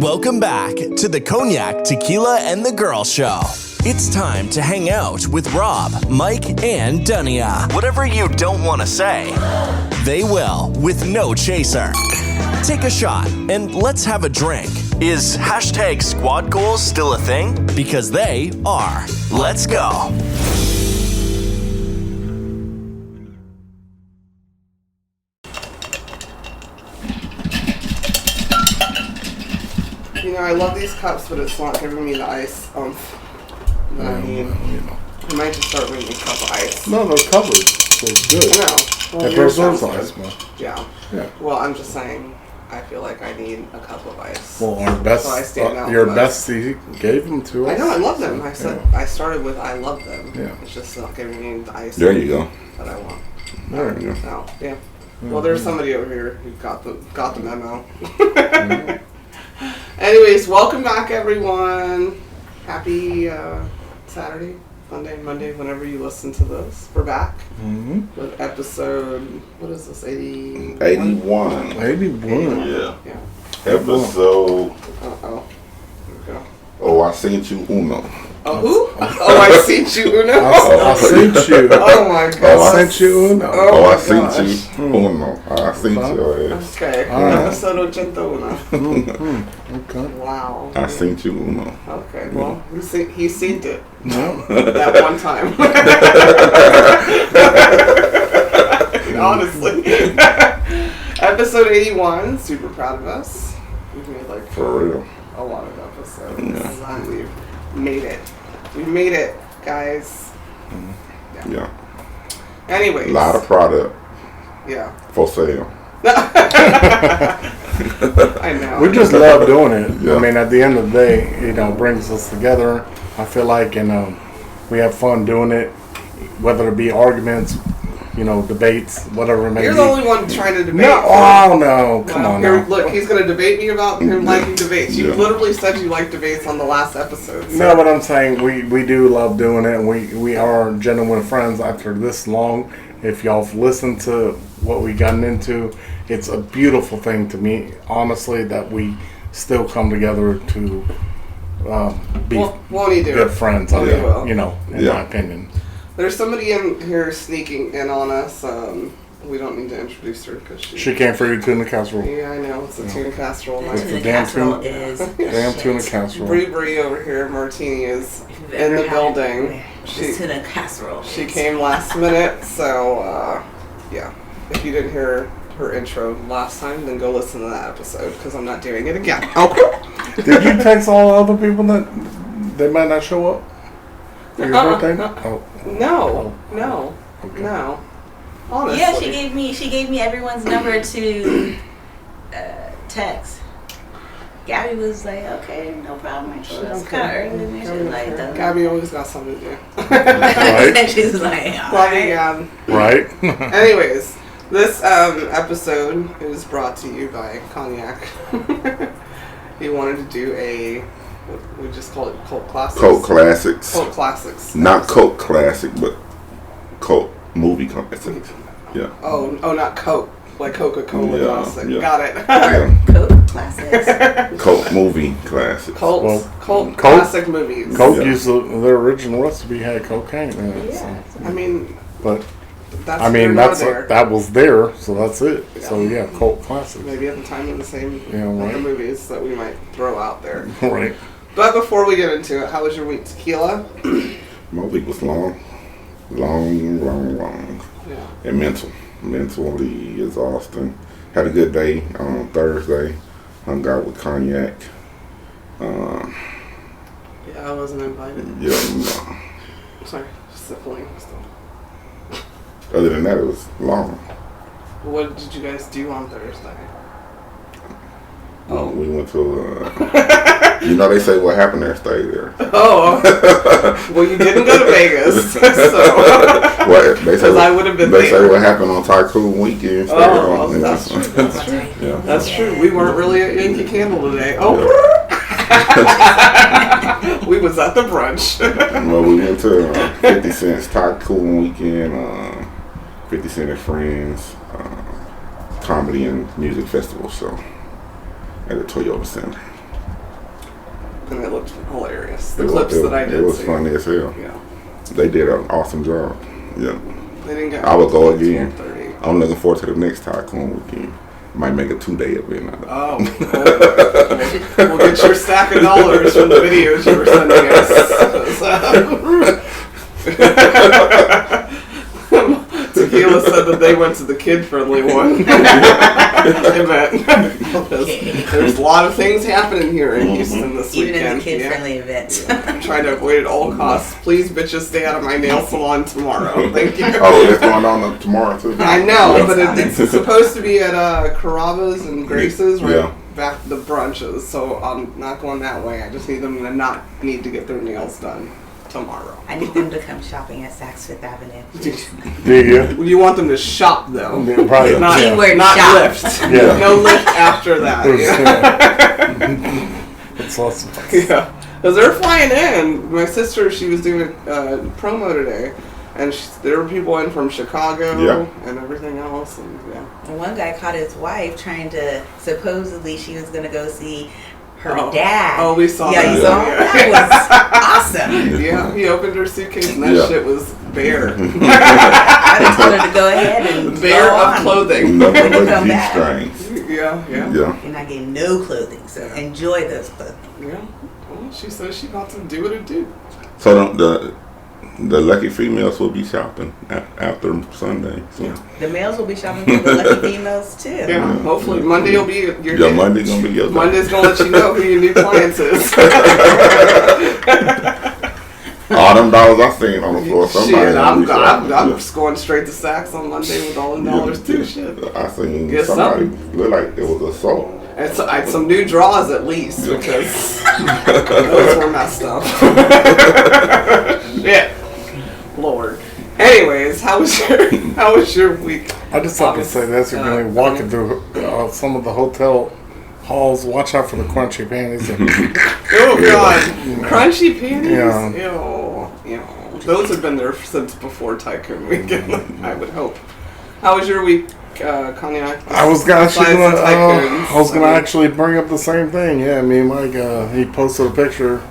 Welcome back to the Cognac, Tequila, and the Girl Show. It's time to hang out with Rob, Mike, and Dunia. Whatever you don't want to say, they will with no chaser. Take a shot and let's have a drink. Is hashtag squad goals still a thing? Because they are. Let's go. You know, I love these cups, but it's not giving me the ice that I need. I might just start making a cup of ice. No, they're covered, so it's good. No. Well, There's ice, man. Yeah. Well, I'm just saying, I feel like I need a cup of ice. Well, our best, so I stand out your bestie gave them to us. I know, I love them. I said I started with I love them. Yeah. It's just not giving me the ice. There you go. That I want. There you go. No, yeah. Well, there's somebody over here who got the memo. Anyways, welcome back, everyone. Happy Saturday, Sunday, Monday, whenever you listen to this. We're back with episode, what is this, 81? 81. 81. Yeah. Episode. Uh-oh. Here we go. Oh, I seen you uno. Oh, who? Oh, I seen you uno? I seen you. Oh, my God. I sent you uno. Oh, I seen you uno. I seen your ass. Okay. Right. Episode 81. Okay. Wow. I seen you uno. Okay, well, he seen it. No. That one time. Honestly. Episode 81. Super proud of us. We've made For real. a lot of episodes. Yeah. And we've made it. We made it, guys. Yeah. Anyways. A lot of product. Yeah. For sale. I know. We just love doing it. Yeah. I mean, at the end of the day, it brings us together. I feel like, we have fun doing it, whether it be arguments, debates, whatever it may be. You're the only one trying to debate. No, come on now. Look, he's going to debate me about him liking debates. You literally said you like debates on the last episode. So. No, but I'm saying we do love doing it, and we are genuine friends after this long. If y'all have listened to what we gotten into, it's a beautiful thing to me, honestly, that we still come together to be good friends, in my opinion. There's somebody in here sneaking in on us. We don't need to introduce her because she can't figure tuna casserole. Yeah, I know. It's a tuna casserole. Tuna casserole is damn tuna casserole. Bree over here, Martini, is in the building. Tuna casserole. She came last minute, so yeah. If you didn't hear her intro last time, then go listen to that episode because I'm not doing it again. Okay. Did you text all the other people that they might not show up for your birthday? No. Okay. No. Honestly. Yeah, she gave me everyone's number to text. Gabby was like, okay, no problem. It's kind of early. She was like, Gabby always got something to do. Right. She's like, all right. Right. Anyways, this episode is brought to you by Cognac. He wanted to do we just call it Cult Classics. Cult Classics. Cult Classics. Not Cult Classic, but Cult Movie Classics. Yeah. Oh, not Coke. Like Coca-Cola Classic. Yeah. Got it. Coke classics. Cult Movie Classics. Cult classic movies. Coke used their original recipe had cocaine in it. Yeah. So. I mean, but that was there, so that's it. Yeah. So yeah, Cult Classics. Maybe at the time of the same right. movies that we might throw out there. Right. But before we get into it, how was your week, Tequila? My week was long. Yeah. And mentally exhausting. Had a good day on Thursday. Hung out with Cognac. Yeah, I wasn't invited. Yeah. Sorry, sniffling still. Other than that, it was long. What did you guys do on Thursday? We went to, they say what happened there, stay there. Oh, well, you didn't go to Vegas, so. They say I would have been They there. say what happened on Tycoon Weekend. That's true. Yeah. That's true. We weren't really at Yankee Candle today. Oh. We was at the brunch. Well, we went to 50 Cent's Tycoon Weekend, 50 Cent and Friends, comedy and music festival show at the Toyota Center. and it looked hilarious. The clips that I did. It was funny as hell. Yeah. They did an awesome job. Yeah. They didn't get. I will go again. 12:30. I'm looking forward to the next Tycoon weekend. Might make a 2-day event out of it. Oh. We'll get your stack of dollars from the videos you were sending us. Tequila said that they went to the kid-friendly one event. There's a lot of things happening here in Houston this Even weekend. in the kid-friendly event. I'm trying to avoid at all costs. Please, bitches, stay out of my nail salon tomorrow. Thank you. Oh, it's going on tomorrow too. I know, but it's supposed to be at Carrabba's and Grace's, right? Yeah. Back to the brunches, so I'm not going that way. I just need them to not need to get their nails done tomorrow. I need them to come shopping at Saks Fifth Avenue. Do You want them to shop though, you? Right. not, Keyword not shop. lift. Yeah. No lift after that. It's awesome. Yeah, because they're flying in. My sister, she was doing a promo today, and there were people in from Chicago and everything else. And And one guy caught his wife trying to, supposedly she was going to go see her Oh. dad. Oh, we saw Yeah, that. you saw? That was awesome. Yeah, he opened her suitcase and that shit was bare. I just told her to go ahead and Bare go of on. clothing. Nothing but Come back. G-strings. Yeah. Yeah. You're not getting no clothing, so enjoy those clothing. Yeah. Well, she says she about to do what it do. So the lucky females will be shopping after Sunday. So. The males will be shopping for the lucky females too. Yeah. Hopefully Monday will be your Yeah, day. Monday's gonna be your day. Monday's gonna let you know who your new clients is. All them dollars I seen on the floor. Somebody Shit, gonna be I'm shopping. just going straight to Saks on Monday with all the dollars too. Shit. I seen Get somebody look like it was assault. And so I had some new draws at least because those were messed up. Yeah. Lord. Anyways, how was your week? I just have to say this: you're going walking through some of the hotel halls. Watch out for the crunchy panties. Oh God, crunchy panties. Yeah. Ew. Those have been there since before Tycoon Weekend. I would hope. How was your week, Cognac? I was Besides the Tycoons? gonna actually bring up the same thing. Yeah, me and Mike. He posted a picture.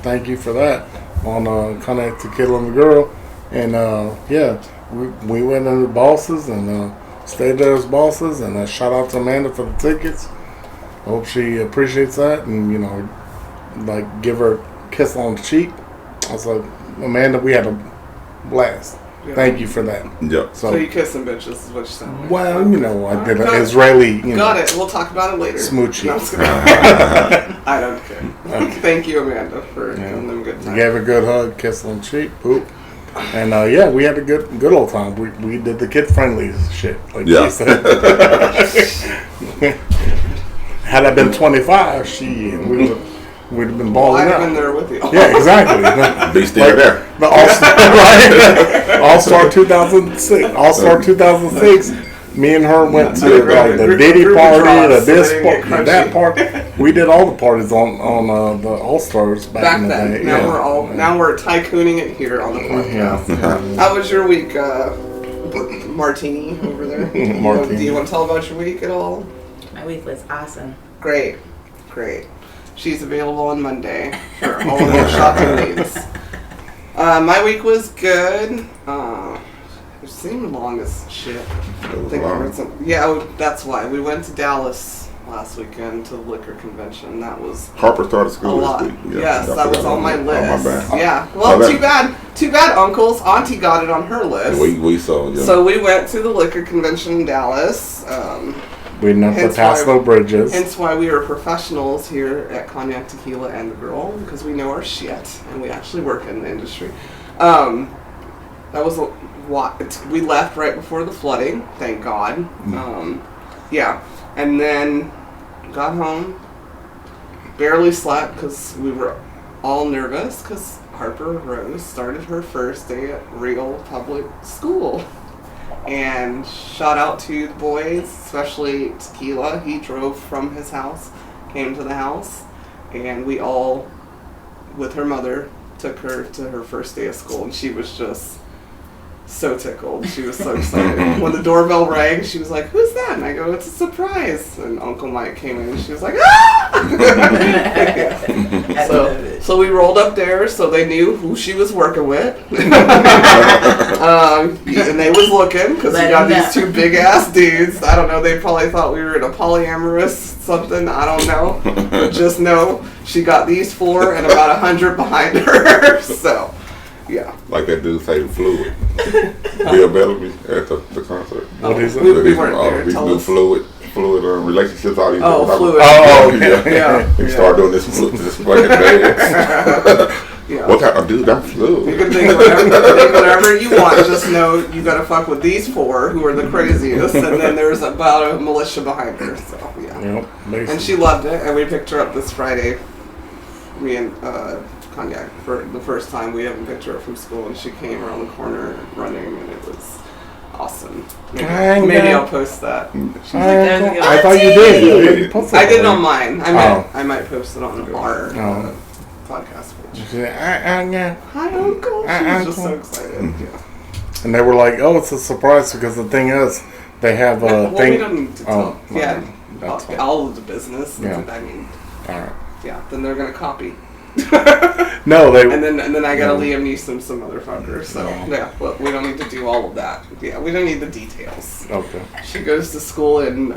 Thank you for that on Cognac, Tequila, and the Girl. And we went into Bosses and stayed there as Bosses. And shout out to Amanda for the tickets. I hope she appreciates that, and like give her a kiss on the cheek. I was like, Amanda, we had a blast. Yeah. Thank you for that. Yep. So you kissing bitches is what you said. Well, I did an Got it. Israeli. Got it. We'll talk about it later. Smoochie. No, I'm just kidding. I don't care. Thank you, Amanda, for giving them a good time. Gave her a good hug, kiss on the cheek, poop. And we had a good old time. We did the kid friendly shit, like she said. Had I been 25, we'd have been balling I'd have out. been there with you. Yeah, exactly. Be still there. The All-Star, right? All-Star 2006. All-Star 2006. Me and her went to the Diddy party, that party. We did all the parties on the All-Stars back in the then. day. Now we're tycooning it here on the podcast. How was your week, Martini over there? Martini. Do you want to tell about your week at all? My week was awesome. Great. She's available on Monday for all of her shopping needs. My week was good. It seemed long as shit. That's why. We went to Dallas last weekend to the liquor convention. That was Harper started a school lot. this week. Yeah, Yes, that was on my list. my bad. Yeah. Well, My too bad. Uncle's auntie got it on her list. We saw. Yeah. So we went to the liquor convention in Dallas. We didn't have to Hence pass why- no bridges. Hence why we are professionals here at Cognac, Tequila, and the Girl, because we know our shit and we actually work in the industry. That was we left right before the flooding, thank God. And then got home, barely slept because we were all nervous because Harper Rose started her first day at real public school. And shout out to the boys, especially Tequila. He drove from his house, came to the house, and we all, with her mother, took her to her first day of school, and she was just so tickled. She was so excited. When the doorbell rang, she was like, "Who's that?" And I go, "It's a surprise." And Uncle Mike came in, and she was like, "Ah!" That's So we rolled up there, so they knew who she was working with. And they was looking, because we got these two big-ass dudes. I don't know, they probably thought we were in a polyamorous something, I don't know. But just know, she got these 4 and about 100 behind her, so, yeah. Like that dude say fluid. Bill Bellamy at the concert. What is it? We weren't there, These tell new us. fluid relationships, all these. Fluid. Yeah. You start doing this fucking dance. Yeah. What kind of dude? I'm fluid. You can think whatever you want. Just know you gotta fuck with these 4 who are the craziest, and then there's about a militia behind her. So yeah. Yep, And she loved it, and we picked her up this Friday. Me and Cognac for the first time. We haven't picked her up from school, and she came around the corner running, and it was awesome. Maybe I'll post that. I thought you did. I did it on mine. I might post it on our podcast page. Hi, Uncle. She was just so excited. Yeah. And they were like, "Oh, it's a surprise," because the thing is, they have a thing. We don't need to tell. Yeah, that's all of the business. Yeah. I mean, all right. yeah. Then they're gonna copy. No, they. And then I got a Liam Neeson, some motherfucker. So yeah, well, we don't need to do all of that. Yeah, we don't need the details. Okay. She goes to school in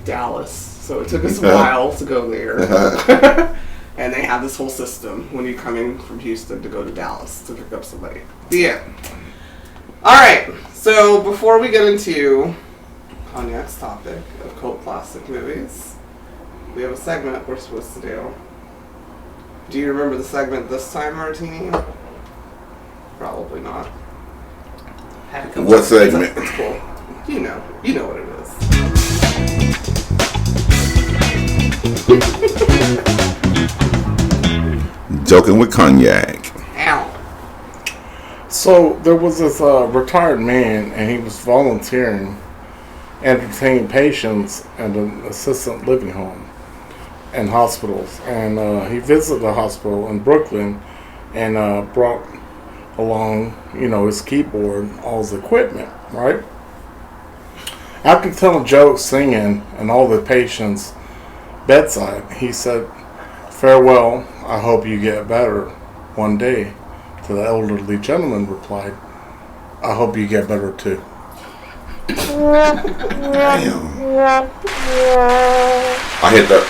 Dallas, so it took us a while to go there. And they have this whole system when you're coming from Houston to go to Dallas to pick up somebody. Yeah. All right. So before we get into Cognac's topic of cult classic movies, we have a segment we're supposed to do. Do you remember the segment this time, Martini? Probably not. What segment? It's cool. You know what it is. Joking with Cognac. Ow. So there was this retired man, and he was volunteering, entertaining patients at an assisted living home and hospitals. And he visited a hospital in Brooklyn and brought along, his keyboard, all his equipment, right? After telling jokes, singing, and all the patients' bedside, he said, "Farewell, I hope you get better one day." To the elderly gentleman replied, "I hope you get better too." Damn. I hit that.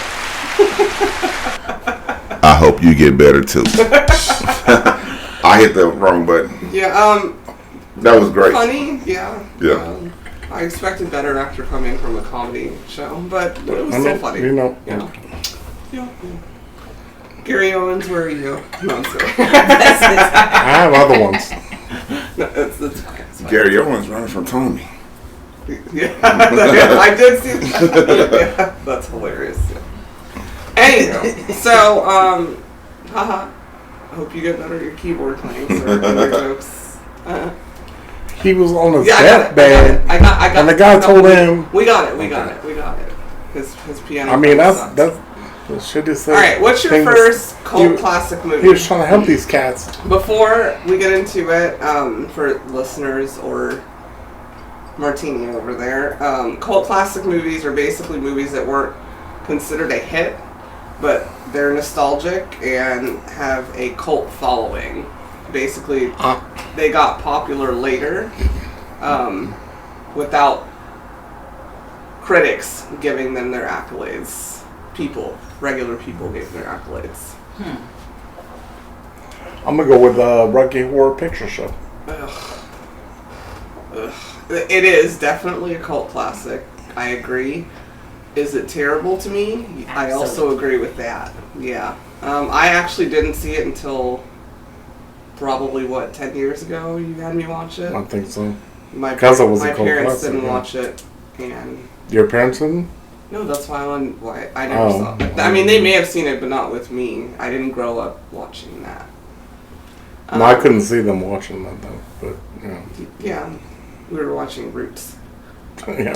I hope you get better too. I hit the wrong button. Yeah, That was great. funny, yeah. Yeah. I expected better after coming from a comedy show, but it was I still mean, funny. Yeah. Yeah. Gary Owens, where are you? No, I'm sorry. I have other ones. No, it's fine. It's fine. Gary Owens running from Tommy. Yeah, I did see that. Yeah, that's hilarious. Yeah. Anyway, so, haha. I hope you get better at your keyboard playing, sir. And your jokes. He was on his Yeah, deathbed, I got and the guy told him. We got it. His piano. I mean, sucks. that's should have said. All right, what's your things- first cult he- classic movie? He was trying to help these cats. Before we get into it, for listeners or Martini over there, cult classic movies are basically movies that weren't considered a hit, but they're nostalgic and have a cult following. Basically, they got popular later without critics giving them their accolades. Regular people gave their accolades. I'm gonna go with Rocky Horror Picture Show. Ugh. It is definitely a cult classic. I agree. Is it terrible to me? I also agree with that. Yeah. I actually didn't see it until probably 10 years ago. You had me watch it. I think so. My Because it was a my cult parents classic, didn't yeah. watch it, and Your parents didn't? no, that's why I never saw it. I mean, they may have seen it, but not with me. I didn't grow up watching that. No, I couldn't see them watching that though. But Yeah, we were watching Roots. yeah.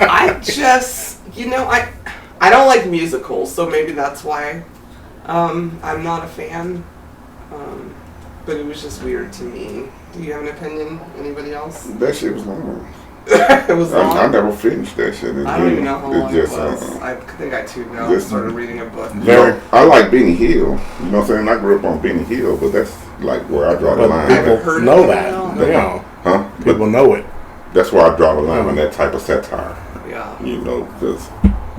I just, I don't like musicals, so maybe that's why I'm not a fan. But it was just weird to me. Do you have an opinion? Anybody else? That shit was long. It was long. I never finished that shit. I don't even know how long just, it was. I think I tuned out and just- started reading a book. I like Benny Hill. You know what I'm saying? I grew up on Benny Hill, but that's like where I draw the But line. people heard know of that. it, You know, Huh? But people know it. that's where I draw the line on that type of satire. Yeah. You know, because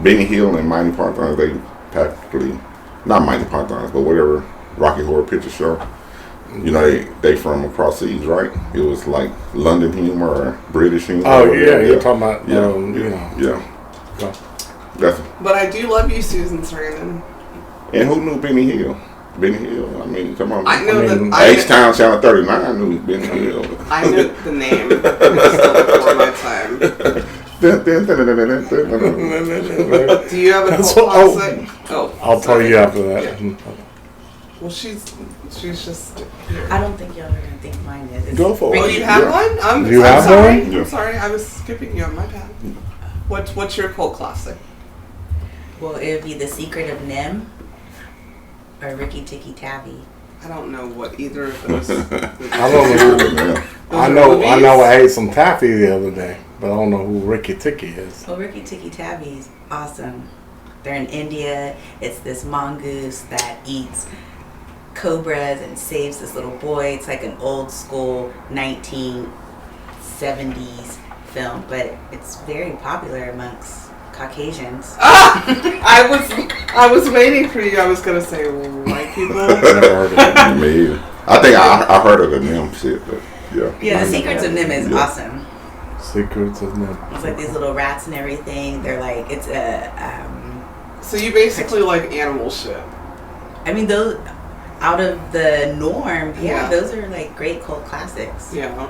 Benny Hill and Mighty Pythons, they practically, not Mighty Pythons, but whatever, Rocky Horror Picture Show. You know, they from across seas, right? It was like London humor or British humor. Oh, or yeah, whatever. you're talking about, Yeah, you know. yeah. Go. That's, But I do love you, Susan Sarandon. and who knew Benny Hill? Benny Hill. I mean, come on. I know mean, that. H-Town Channel 39 knew Benny Hill. I know the name. It's still before my time. Do you have a That's cult what- classic? Oh, I'll tell sorry. you after that. Yeah. Well, she's just here. I don't think y'all are gonna think mine is. It's Go for it. Oh, you have one? I'm You have sorry. one? Yeah. I'm sorry. I was skipping you on my pad. What's your cult classic? Well, it would be The Secret of Nim or Ricky Tikki Tavi. I don't know what either of those. I don't know. Yeah. I know I ate some taffy the other day, but I don't know who Ricky Tikki is. Well, Ricky Tikki Tavi is awesome. They're in India. It's this mongoose that eats cobras and saves this little boy. It's like an old school 1970s film, but it's very popular amongst Caucasians. I was waiting for you. I was gonna say white people. Never heard of it. Me either. I think I heard of the name shit, but yeah. Yeah, The Secrets of Nim is awesome. Secrets of Nim. It's like these little rats and everything. They're like, it's a, So you basically like animal shit. I mean, those out of the norm, Yeah. those are like great cult classics. Yeah.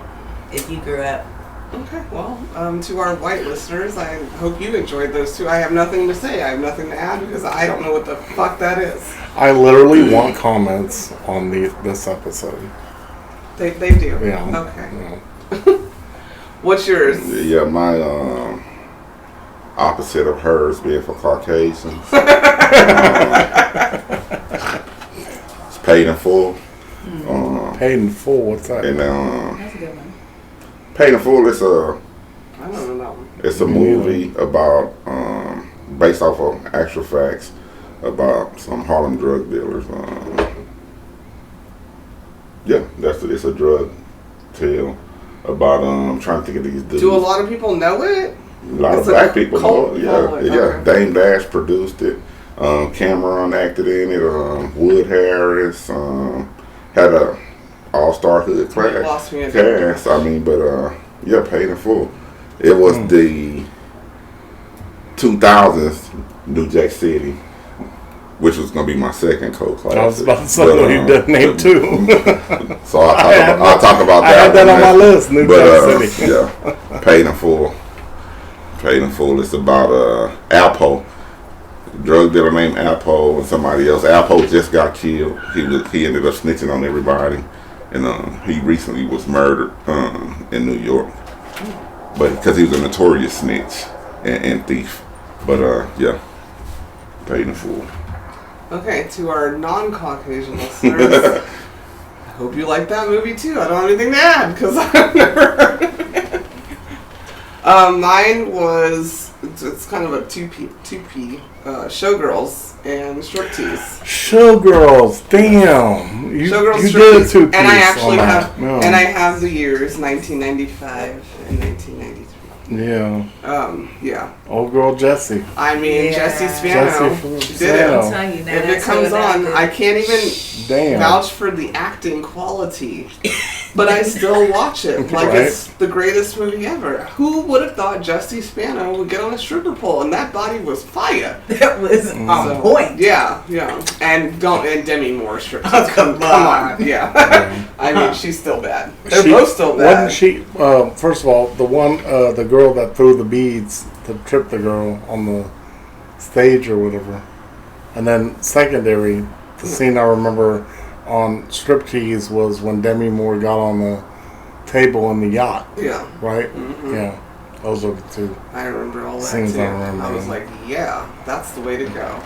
If you grew up. Okay, well, to our white listeners, I hope you enjoyed those too. I have nothing to say. I have nothing to add because I don't know what the fuck that is. I literally want comments on this episode. They do. Yeah. Okay. Yeah. What's yours? Yeah, my opposite of hers being for Caucasians. It's Paid in Full. Paid in full. What's that? And That's a good one. Paid in Full is I don't know that one. it's a movie about based off of actual facts about some Harlem drug dealers. Yeah, it's a drug tale about I'm trying to think of these dudes. Do a lot of people know it? A lot It's of a black people know cult it. Yeah, following, yeah. okay. Dame Dash produced it. Cameron acted in it. Wood Harris had a all-star hood You lost me at cast. I mean, but yeah, Paid in Full. It was the 2000s New Jack City, which was gonna be my second co-class. I was about to say you did name two. So I'll talk about that. I had that on my list. New Jack City. Yeah, Paid in Full. Paid in Full. It's about Alpo, drug dealer named Alpo, and somebody else. Alpo just got killed. He ended up snitching on everybody, and he recently was murdered in New York, but because he was a notorious snitch and thief. But yeah, Paid in Full. Okay, to our non-Caucasian listeners, I hope you like that movie too. I don't have anything to add because I've never heard of it. Mine was, it's kind of a 2P, Showgirls and Striptease. Showgirls, damn! You Showgirls, did a Striptease. two-piece And I actually on that. have, Yeah. and I have the years 1995 and 1993. Yeah, Yeah. old girl Jessie. I mean, Yeah. Jessie Spano. She did it. Spano. I'm telling you now. If it that's comes so on, good. I can't even Damn. vouch for the acting quality, but I still watch it like Right. it's the greatest movie ever. Who would have thought Jessie Spano would get on a stripper pole and that body was fire? That was on So, point. Yeah, yeah. And Demi Moore strippers. Oh, come on. Yeah. I mean, she's still bad. They're She- both still bad. Wasn't she? First of all, the girl that threw the beads to trip the girl on the stage or whatever, and then secondary, the scene I remember on Striptease was when Demi Moore got on the table in the yacht, Yeah. right? Yeah, those are the two. I remember all that Scenes too. I remember. I was like, yeah, that's the way to go.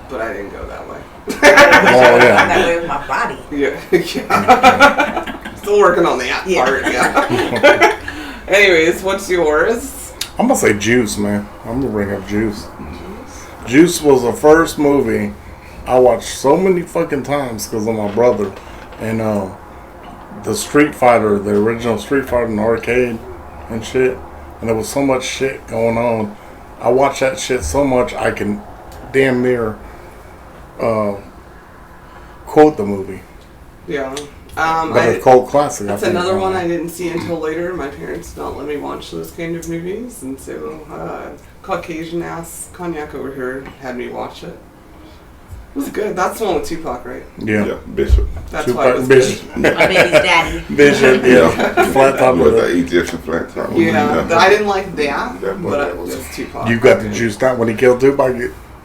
But I didn't go that way. Oh I'm yeah, that way with my body. Yeah. Yeah. Still working on that Yeah. part, yeah. Anyways, what's yours? I'm gonna say Juice, man. I'm gonna bring up Juice. Juice was the first movie I watched so many fucking times because of my brother. And the Street Fighter, the original Street Fighter in the arcade and shit. And there was so much shit going on. I watched that shit so much I can damn near quote the movie. Yeah. But a cult classic. That's another one I didn't see until later. My parents don't let me watch those kind of movies, and so Caucasian ass Cognac over here had me watch it. It was good. That's the one with Tupac, right? Yeah. Bishop. That's Tupac why it was Bishop. good. My baby's daddy. Bishop, yeah. Flat top With of the it. Egyptian flat top. Yeah, I didn't like that, That but one it was- was Tupac. You got the juice down when he killed Tupac.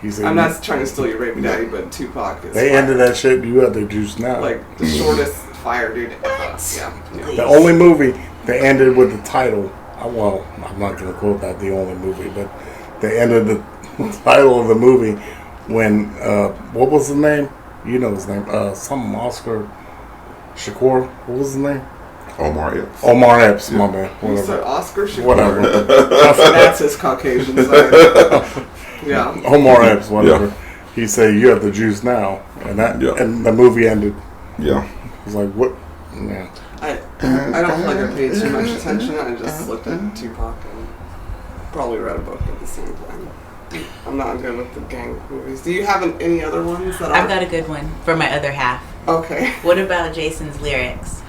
He said, I'm not trying to steal your baby daddy, but Tupac is they fire. ended that shit. You got the juice now. Like the shortest fire dude ever. Yeah. The only movie that ended with the title, well, I'm not going to quote that, the only movie, but they ended the title of the movie when, what was the name? You know his name. Some Oscar Shakur. What was his name? Omar Epps. Omar Epps, my man. You said Whatever. Oscar Shakur. Whatever. That's his Caucasian side. Yeah. Omar Epps, whatever. He said, "You have the juice now," and and the movie ended. Yeah. It was like, what? Yeah. I don't feel like I paid too much attention. I just looked at Tupac and probably read a book at the same time. I'm not good with the gang movies. Do you have any other ones that I've got a good one for my other half. Okay. What about Jason's lyrics?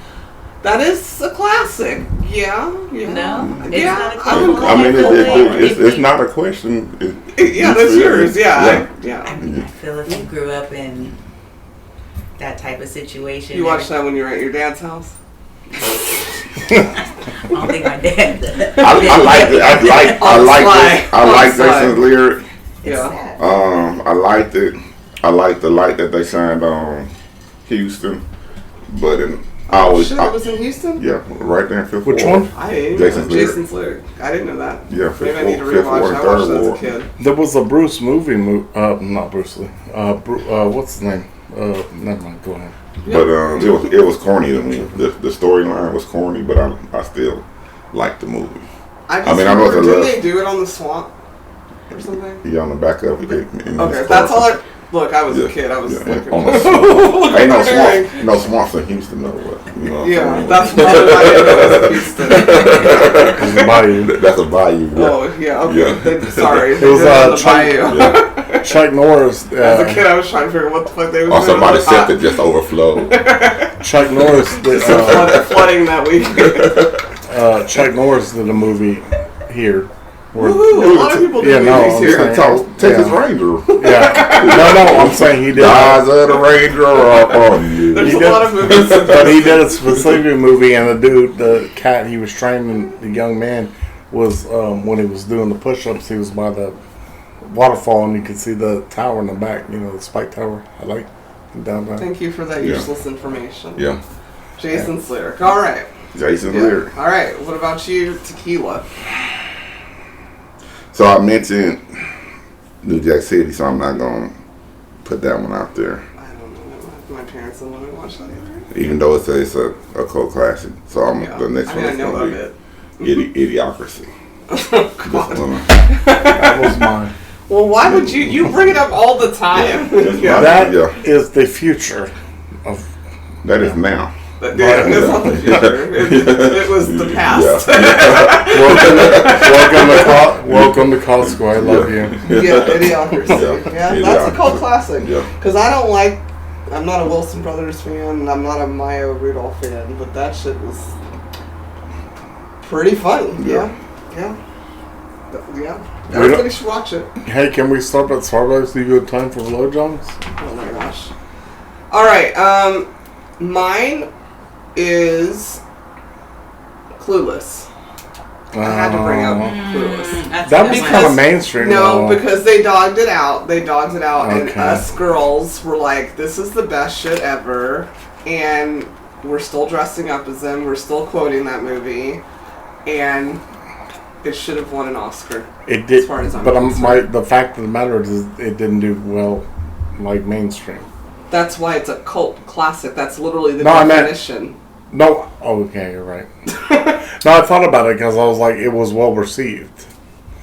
That is a classic. Yeah. No? It's Yeah. not a I would classic. I mean, feel like it's not a question. Yeah, that's yours. Yeah. I mean, I feel if you grew up in that type of situation. You watched that when you were at your dad's house? I don't think my dad did. I like it. I like Jason's lyric. Yeah. Sad. I liked it. I like the light that they shined on Houston, but it was in Houston? yeah, right there in Fifth Which Ward. one? I didn't Jason's know lyric. Jason's lyric. I didn't know that. Yeah, Maybe I need to Fifth rewatch. Ward, I Third watched it as a Ward. kid. There was a Bruce movie. Not Bruce Lee. What's his name? Never mind. Go ahead. But it was corny to me. The storyline was corny, but I still liked the movie. I mean, I know remember, it's a didn't love- they do it on the swamp or something? He on the back of it. Okay, that's all I... Look, I was a kid. I was looking. on the swamp. Ain't no swamps in Houston though. But, you know what I'm Yeah, saying? that's probably why I didn't know it was Houston. It was Bayou. That's a bayou. Yeah. Oh, yeah, okay. Yeah. Sorry. It was, They did it on the Chuck- bayou. Yeah. Chuck Norris. As a kid, I was trying to figure out what the fuck they were Or doing. somebody's septic just overflowed. Chuck Norris did. Flooding that week. Chuck Norris did a movie here. Where, Woohoo! A lot of people do Yeah, no, movies I'm here. saying- Texas Yeah. Ranger. yeah. No, I'm saying he did. Eyes of the Ranger are on you. There's He a did- lot of movies. But he did a specific movie, and the cat he was training, the young man, was when he was doing the push-ups, he was by the waterfall, and you could see the tower in the back, the spike tower. I like downtown. Thank you for that Yeah. useless information. Yeah. Jason's lyric. All right. Jason's Yeah. lyric. All right. What about you? Tequila. So I mentioned New Jack City, so I'm not going to put that one out there. I don't know. My parents don't let me watch that either. Even though it's a cult classic. So Yeah. the next I one mean, I is know going of to it. be Idiocracy. Oh, This God. one. That was mine. Well, why would you bring it up all the time? Yeah. That Yeah. is the future of. That is now. But, yeah, it's not the future. It was the past. Welcome to Costco. I love you. Yeah, Idiocracy. Yeah. Yeah, that's a cult Idiocracy. classic. Yeah. Because I'm not a Wilson Brothers fan, and I'm not a Maya Rudolph fan, but that shit was pretty funny. Yeah. Everybody should watch it. Hey, can we stop at Starbucks? Do you have time for Low Johns? Oh my gosh. All right. Mine is Clueless. I had to bring up Clueless. That's That'd a be good kind one. of mainstream. No, though. because they dogged it out. And Okay. us girls were like, "This is the best shit ever," and we're still dressing up as them. We're still quoting that movie, and it should have won an Oscar. It did, as far as I'm but concerned. the fact of the matter is, it didn't do well, like mainstream. That's why it's a cult classic. That's literally the No, I meant- definition. No. Oh, okay, you're right. No, I thought about it because I was like, it was well received.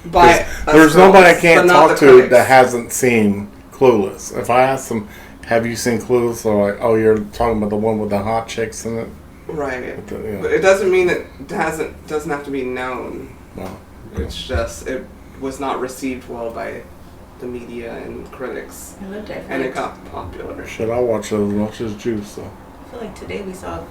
But There's nobody I can't talk to that hasn't seen Clueless. If I ask them, have you seen Clueless? They're like, oh, you're talking about the one with the hot chicks in it? Right. Yeah. But it doesn't mean it doesn't have to be known. No. It's just, it was not received well by the media and critics. It looked different. And it got popular. Shit, I watch it as much as Juice, so. I feel like today we saw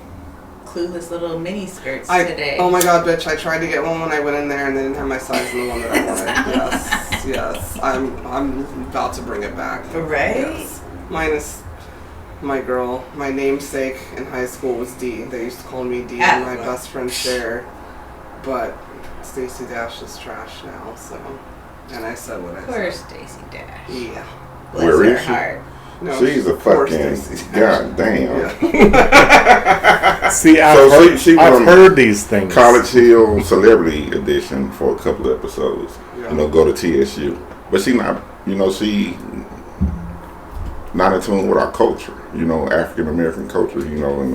Clueless little mini skirts today. Oh my god, bitch, I tried to get one when I went in there and they didn't have my size in the one that I wanted. Yes. I'm about to bring it back. Right? Yes. Minus my girl, my namesake in high school was Dee. They used to call me Dee and my best friend Cher. But Stacey Dash is trash now, so. And I said what I said. Poor Stacey Dash. Yeah. Bless Where her is she? heart. No, She's a poor fucking Stacey Dash. goddamn. Yeah. See, I've I've heard these things. College Hill Celebrity Edition for a couple of episodes. Yeah. You know, go to TSU, but she not. You know, she not in tune with our culture. You know, African American culture. You know, and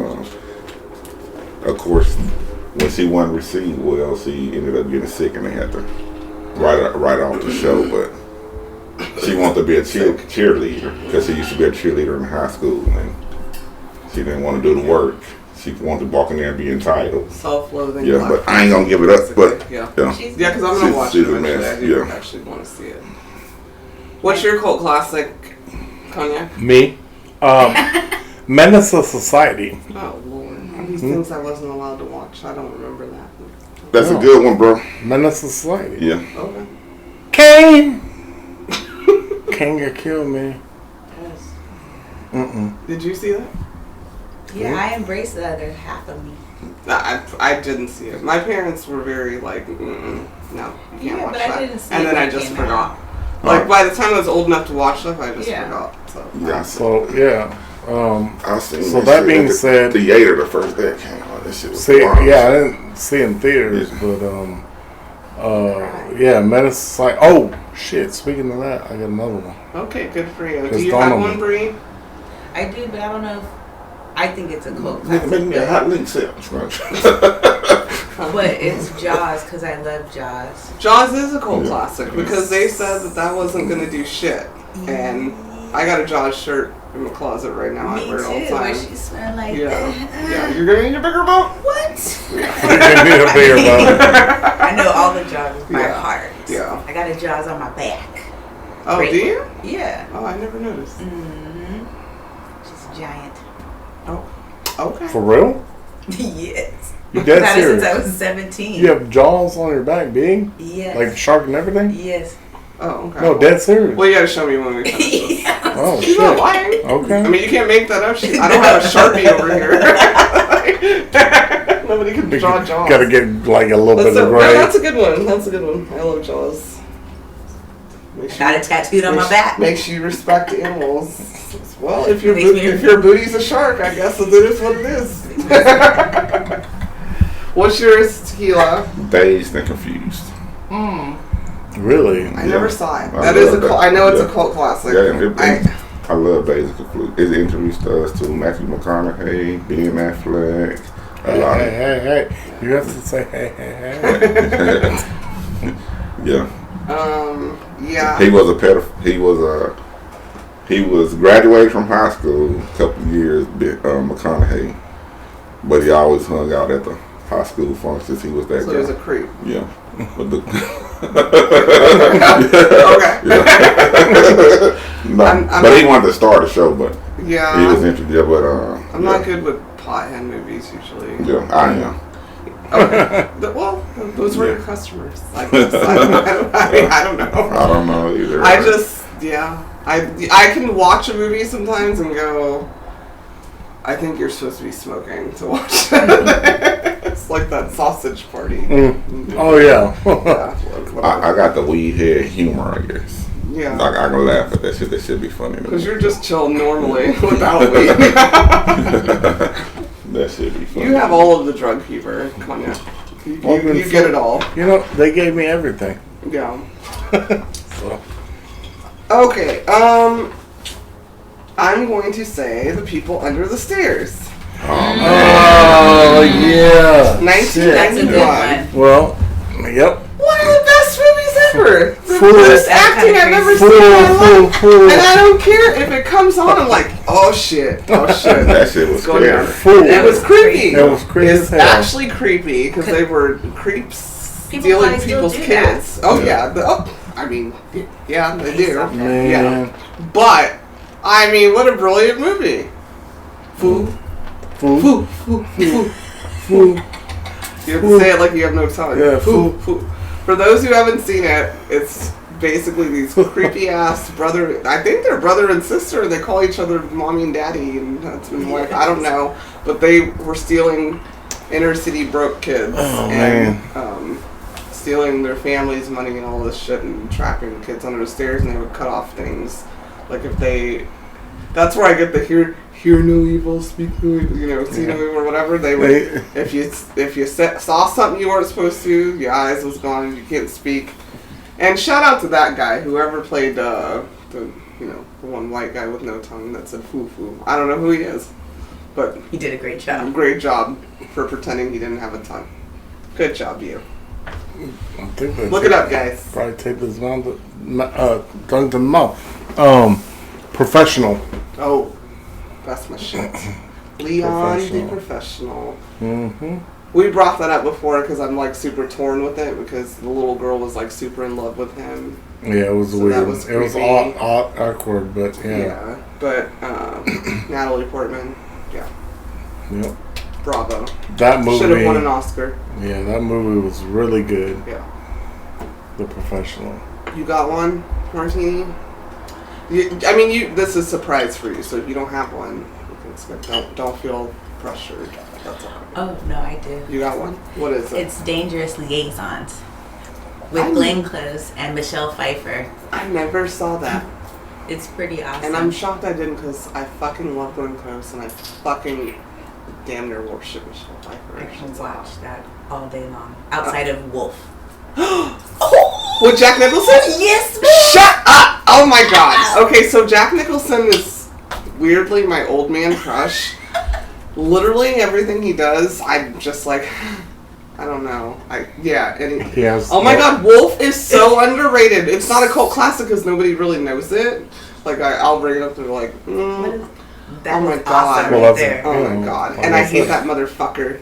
of course, when she wasn't received well, she ended up getting sick, and they had to write off the show. But she wanted to be a cheerleader because she used to be a cheerleader in high school, and she didn't want to do the work. She wanted to walk in there and be entitled. Self-loathing. Yeah, but I ain't gonna give it up. But yeah, yeah. yeah, because I'm gonna watch she's it a eventually. mess, I do yeah. actually want to see it. What's your cult classic, Cognac? Me? Menace of Society. Oh Lord, these things I wasn't allowed to watch. I don't remember that. That's a good one, bro. Menace of Society. Yeah. Okay. Kane! Kane got killed, man. Yes. Did you see that? Yeah, I embrace the other half of me. I didn't see it. My parents were very like, no, you can't Yeah, watch but that. I didn't see and it then when I it just came forgot. Like by the time I was old enough to watch stuff, I just Yeah. forgot. So Yeah. So, yeah. I seen So that that shit being at the said- theater the first day it came out. That shit was See, wild. yeah, I didn't see it in theaters, but, yeah, Menace of Society. Oh, shit, speaking of that, I got another one. okay, good for you. Do Just you dawned have on one, me. Bree? I do, but I don't know if I think it's a cult Nigga, classic. make me a hot link sandwich. But it's Jaws because I love Jaws. Jaws is a cult classic because they said that wasn't gonna do shit, and I got a Jaws shirt in my closet right now. I Me wear it all the too. Where time. she smell like Yeah, that. yeah. You're gonna need a bigger boat. What? Give me a bigger one. I know all the Jaws by Yeah. heart. Yeah. I got a Jaws on my back. Oh, Great do you? one. Yeah. Oh, I never noticed. Mm-hmm. She's giant. Oh, okay. For real? Yes. You I've dead had it since I serious? was 17. You have jaws on your back, big? Yes. Like the shark and everything? Yes. Oh, okay. No, dead serious. Well, you gotta show me when we finish this. Oh, She's not shit. lying. Okay. I mean, you can't make that up. I don't have a Sharpie over here. Nobody can draw Jaws. Gotta get like a little bit of No, gray. that's a good one. That's a good one. I love Jaws. Got it tattooed on my back. Makes you respect animals. Well, if your Makes me- if your booty's a shark, I guess it is what it is. What's yours, Tequila? Dazed and confused. Really? I never saw it. I That is a love that. cult. I know it's a Yeah. cult classic. Yeah, I love Dazed and confused. It introduced us to Matthew McConaughey, Ben Affleck. A lot of, Hey. You have to say hey. yeah. Yeah. He was a he was graduated from high school a couple of years, McConaughey, but he always hung out at the high school functions. He was that So guy. he was a creep. Yeah. But the Okay. No, I'm but not- he wanted to start a show, but Yeah. he was introduced. But I'm not good with pothead movies usually. Yeah, I am. Okay. Well, those were your customers. I guess. I don't know. I don't know either. I can watch a movie sometimes and go, I think you're supposed to be smoking to watch it. It's like that sausage party. Oh, yeah. I got the weed head humor, I guess. Yeah. I can laugh at that shit. That should be funny. Because you're just chill normally without weed. That should be funny. You have all of the drug fever, Cognac. You get it all. You know, they gave me everything. Yeah. So. Okay, I'm going to say The People Under the Stairs. Oh, yeah. 1991. Well, yep. One of the best movies ever. The Fool. best acting I've ever seen in my life. Fool. And I don't care if it comes on. I'm like, oh shit. That shit was Going scary. down. Fool. It was creepy. It was creepy It's as hell. actually creepy because they were creeps People stealing probably still people's do kids. Oh yeah. I mean, yeah, they do. Man. Yeah. But I mean, what a brilliant movie. Fool. Fool. Fool. Fool. Fool. Fool. You have to say it like you have no tongue. Yeah, fool. For those who haven't seen it, it's basically these creepy ass brother. I think they're brother and sister. They call each other mommy and daddy and husband and wife. I don't know, but they were stealing inner city broke kids and stealing their families' money and all this shit and trapping kids under the stairs. And they would cut off things, like if they. That's where I get the hear no evil, speak no evil, see no evil or whatever. They would, if you saw something you weren't supposed to, your eyes was gone, you can't speak. And shout out to that guy, whoever played the one white guy with no tongue that said foo foo. I don't know who he is, but He did a great job. great job for pretending he didn't have a tongue. Good job, you. I think they Look it up, guys. Probably taped his tongue to the mouth. Professional. Oh, that's my shit. Leon the Professional. Mm-hmm. We brought that up before because I'm like super torn with it because the little girl was like super in love with him. Yeah, it was So weird. that was It was creepy. awkward, but yeah. Yeah, but Natalie Portman, yeah, Yep. bravo. That movie. Should have won an Oscar. Yeah, that movie was really good. Yeah. The Professional. You got one, Martini? This is a surprise for you, so if you don't have one, you can expect. Don't feel pressured. That's all. Oh, no, I do. You got one? What is it? It's Dangerous Liaisons with Glenn Close and Michelle Pfeiffer. I never saw that. It's pretty awesome. And I'm shocked I didn't because I fucking love Glenn Close and I fucking damn near worship Michelle Pfeiffer. I can watch that all day long. Outside of Wolf. With Jack Nicholson? Yes, Shut up! Oh my god. Okay, so Jack Nicholson is weirdly my old man crush. Literally everything he does, I'm just like, I don't know. He has. Oh my god, Wolf is so underrated. It's not a cult classic because nobody really knows it. Like, I'll bring it up to like, That oh my was god. awesome Well, right that's- there. Oh my god. And I hate that motherfucker.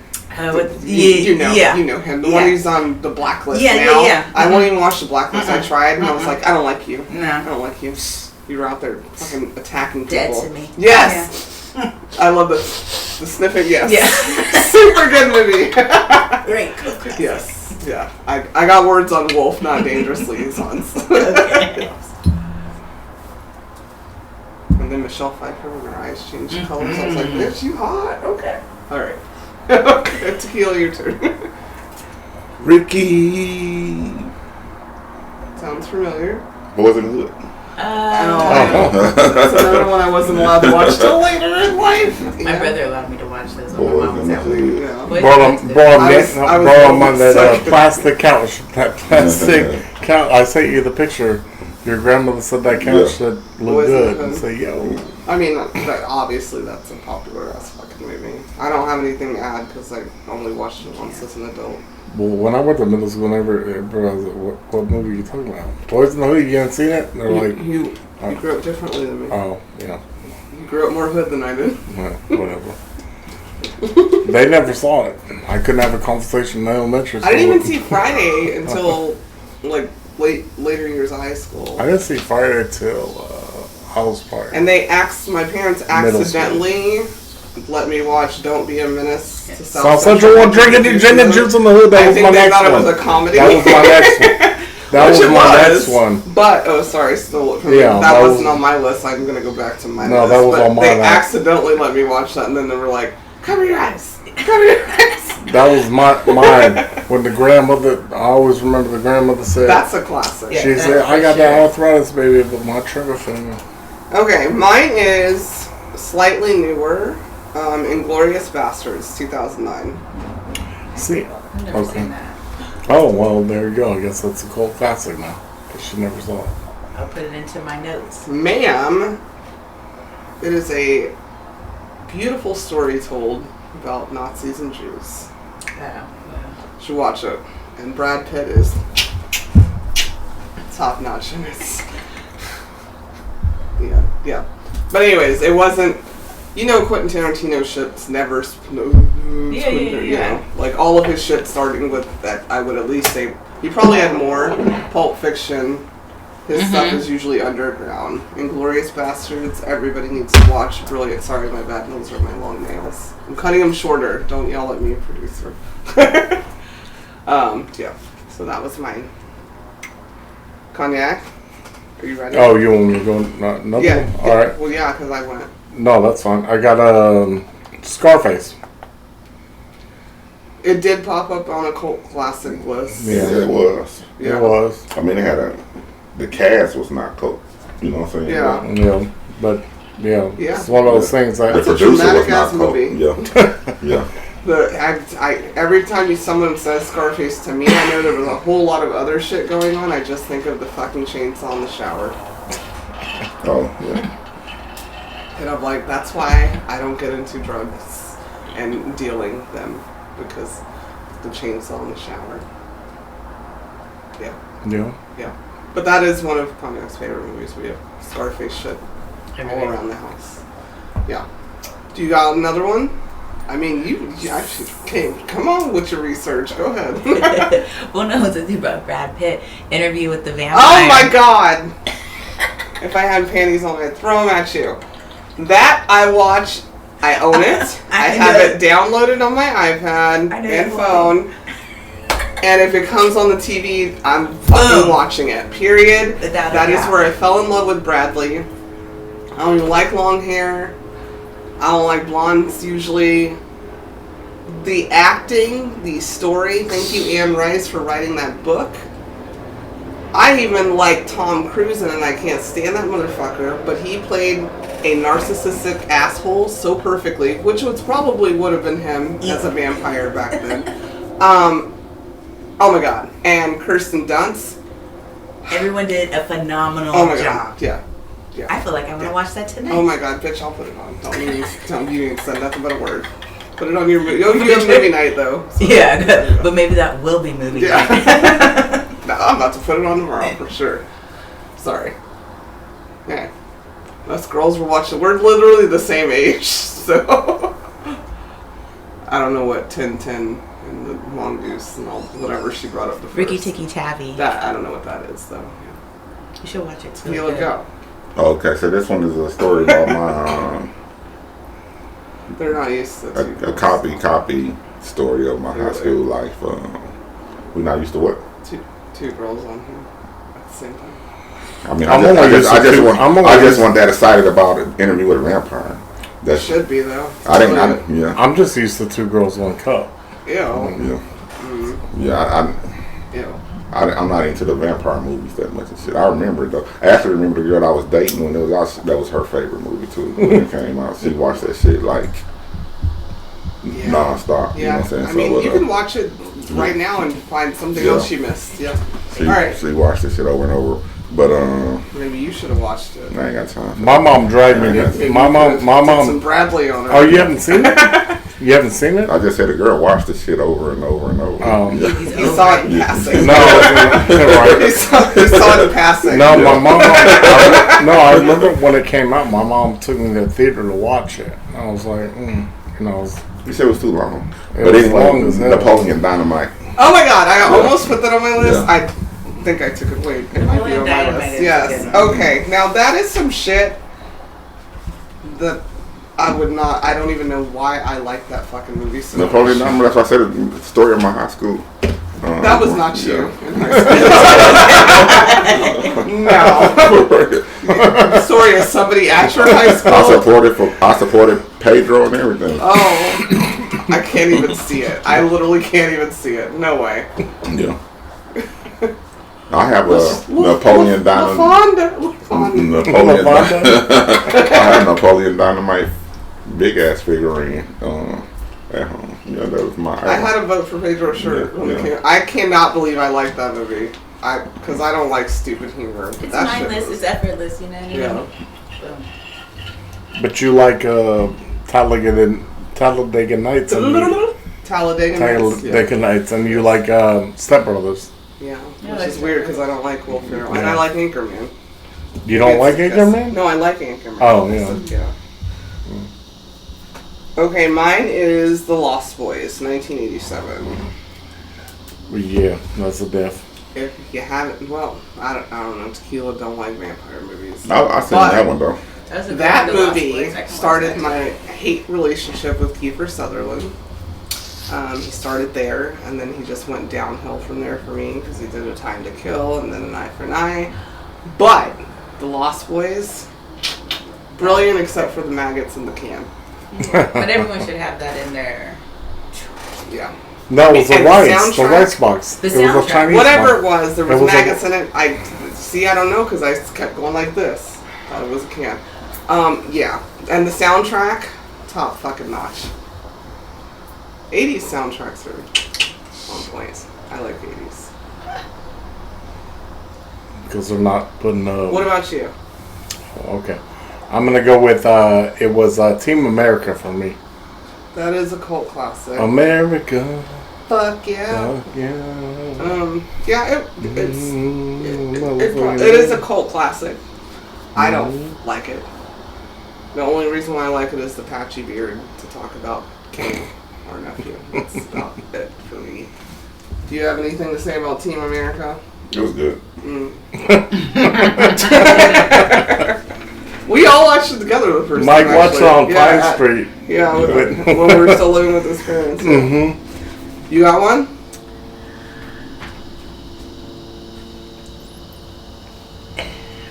You know him. The one who's on the blacklist now. Yeah. I won't even watch the blacklist. I tried and I was like, I don't like you. I No. don't like you. You were out there fucking attacking people. Dead to me. Yes. I love the sniffing. Yes. Yeah. Super good movie. Great. Yes. Yeah. I got words on Wolf, not Dangerous Liaisons. Okay. And then Michelle Pfeiffer when her eyes changed colors. I was like, bitch, you hot? Okay. All right. Okay, Tequila, your turn. Ricky. Sounds familiar. Boys in the Hood. That's another one I wasn't allowed to watch till later in life. My brother allowed me to watch those when Boys my mom was in the at work. Hood. Yeah. Boys Brought in him the Hood. on that plastic couch. That plastic couch. I sent you the picture. Your grandmother said that couch should look Boys in the good. Hood. And say, yo. I mean, obviously that's a popular ass fucking movie. I don't have anything to add because I only watched it once as an adult. Well, when I went to middle school, everybody was like, what movie are you talking about? Boys in the Hood, you haven't seen it? And they're like, You grew up differently than me. oh, yeah. You grew up more hood than I did. Well, whatever. They never saw it. I couldn't have a conversation in elementary school. I didn't even see Friday until like later years of high school. I didn't see Friday till house party. And they my parents Middle accidentally let me watch Don't Be a Menace to South Central one, drinking the gin and juice in the hood. That I was think my they next thought one. it was a comedy. That was my next one. That Which was it my was, next one. But stole it from Yeah, me. that That wasn't was- on my list. I'm gonna go back to my No, list. that was but on my they list. accidentally let me watch that, and then they were like, "Cover your eyes, cover your eyes." That was mine. When the grandmother, I always remember the grandmother said, That's a classic. Yeah. she said, I got that arthritis, baby, with my trigger finger. Okay, mine is slightly newer. Inglourious Bastards, 2009. See? I've never Okay. seen that. Oh, well, there you go. I guess that's a cult classic now. Because she never saw it. I'll put it into my notes. Ma'am, it is a beautiful story told about Nazis and Jews. Yeah. You should watch it. And Brad Pitt is top notch in it. Yeah. But anyways, it wasn't. You know, Quentin Tarantino shit's never. You know, like all of his shit starting with that. I would at least say he probably had more. Pulp Fiction. His stuff is usually underground. Inglourious Bastards, everybody needs to watch. Brilliant. Sorry, my bad. Those are my long nails. I'm cutting them shorter. Don't yell at me, producer. Yeah. So that was mine. Cognac. Are you ready? Oh, you want me to go? Another Yeah. one? All right. Well, yeah, because I went. No, that's fine. I got Scarface. It did pop up on a cult classic list. Yeah. it was. Yeah. It was. I mean, the cast was not cool. You know what I'm saying? Yeah. Yeah, but yeah, Yeah. it's one of those things that The It's a producer was dramatic not ass cool. movie. Yeah. Every time someone says Scarface to me, I know there was a whole lot of other shit going on. I just think of the fucking chainsaw in the shower. Oh, yeah. And I'm like, that's why I don't get into drugs and dealing them, because the chainsaw in the shower. Yeah. But that is one of Cognac's favorite movies. We have Scarface shit all around the house. Yeah. Do you got another one? I mean, you actually come on with your research. Go ahead. Well, no, it's about Brad Pitt Interview with the Vampire. Oh my god! If I had panties on, I'd throw them at you. That I watch. I own it. I have it downloaded on my iPad and phone. And if it comes on the TV, I'm fucking watching it. Period. That is where I fell in love with Bradley. I don't even like long hair. I don't like blondes usually. The acting, the story. Thank you, Anne Rice, for writing that book. I even like Tom Cruise in it, and I can't stand that motherfucker. But he played a narcissistic asshole so perfectly, which probably would have been him as a vampire back then. Oh my god. And Kirsten Dunst. Everyone did a phenomenal Oh my job. god. Yeah. I feel like I'm going to watch that tonight. Oh my god, bitch, I'll put it on. Don't you even say nothing but a word. Put it on your movie. You have movie night though. So yeah, but maybe that will be movie night. No, I'm about to put it on tomorrow for sure. Sorry. Yeah. Us girls were watching. We're literally the same age, so I don't know what 10-10 and the mongoose and all whatever she brought up the first. Ricky Tikki Tavi. That I don't know what that is though. Yeah. You should watch it. Tequila, go. Okay, so this one is a story about my They're not used to a copy story of my high school life. We're not used to what? Two girls on here at the same time. I mean, I just want that excited about an Interview with a Vampire. That should be though. Yeah. I'm just used to Two Girls, One Cup. Ew. Yeah. Ew. I'm not into the vampire movies that much and shit. I remember it though. I actually remember the girl I was dating when it was out. That was her favorite movie too. When it came out, she watched that shit like nonstop. Yeah. You know what I'm saying? I mean, you can watch it right now and find something else you missed. Yeah. All right. She watched this shit over and over. But maybe you should have watched it. I ain't got time. My mom dragged me to. My mom. Some Bradley on it. Oh, you haven't seen it? You haven't seen it? I just said the girl watched this shit over and over and over. He saw it in passing. No, right. he saw it in passing. No, my mom. I remember when it came out. My mom took me to the theater to watch it. I was like, You said it was too long. It But was anyway, long as hell. Napoleon Dynamite. Oh my god! I almost put that on my list. I think I took it. Wait, it might be on my list. Yes. Okay. Now that is some shit that I would not. I don't even know why I like that fucking movie so much. Napoleon Dynamite. That's why I said the story of my high school. That was not you. No. Story of somebody at your high school. I supported Pedro and everything. Oh, I can't even see it. I literally can't even see it. No way. Yeah. I have a Napoleon Dynamite. Napoleon. I have Napoleon Dynamite big ass figurine at home. Yeah, that was my. I had a vote for Pedro shirt when it came. I cannot believe I liked that movie. Because I don't like stupid humor. It's mindless. It's effortless. You know what I mean? Yeah. But you like Talladega Nights. Talladega Nights, and you like Step Brothers. Yeah, which is weird because I don't like Will Ferrell, and I like Anchorman. You don't like Anchorman? No, I like Anchorman. Oh, yeah. Okay, mine is The Lost Boys, 1987. Yeah, that's a diff. If you haven't, well, I don't know. Tequila don't like vampire movies. I seen that one though. That movie started my hate relationship with Kiefer Sutherland. He started there, and then he just went downhill from there for me because he did A Time to Kill and then An Eye for an Eye. But The Lost Boys, brilliant except for the maggots in the can. But everyone should have that in there. Yeah. No, it was the And rice box. The It was a soundtrack. Chinese Whatever box. it was, there was It was maggots in it. I don't know because I kept going like this. Thought it was a can. Yeah, and the soundtrack, top fucking notch. 80s soundtracks are on point. I like the 80s. Because they're not putting What about you? Okay. I'm going to go with, it was Team America for me. That is a cult classic. America. Fuck yeah. Fuck yeah. Yeah, it is a cult classic. I don't like it. The only reason why I like it is the patchy beard to talk about King, our nephew. That's about it for me. Do you have anything to say about Team America? It was good. We all watched it together the first Mike time. watched it on Pine Street. Yeah, when we were still living with his parents. Mm-hmm. You got one?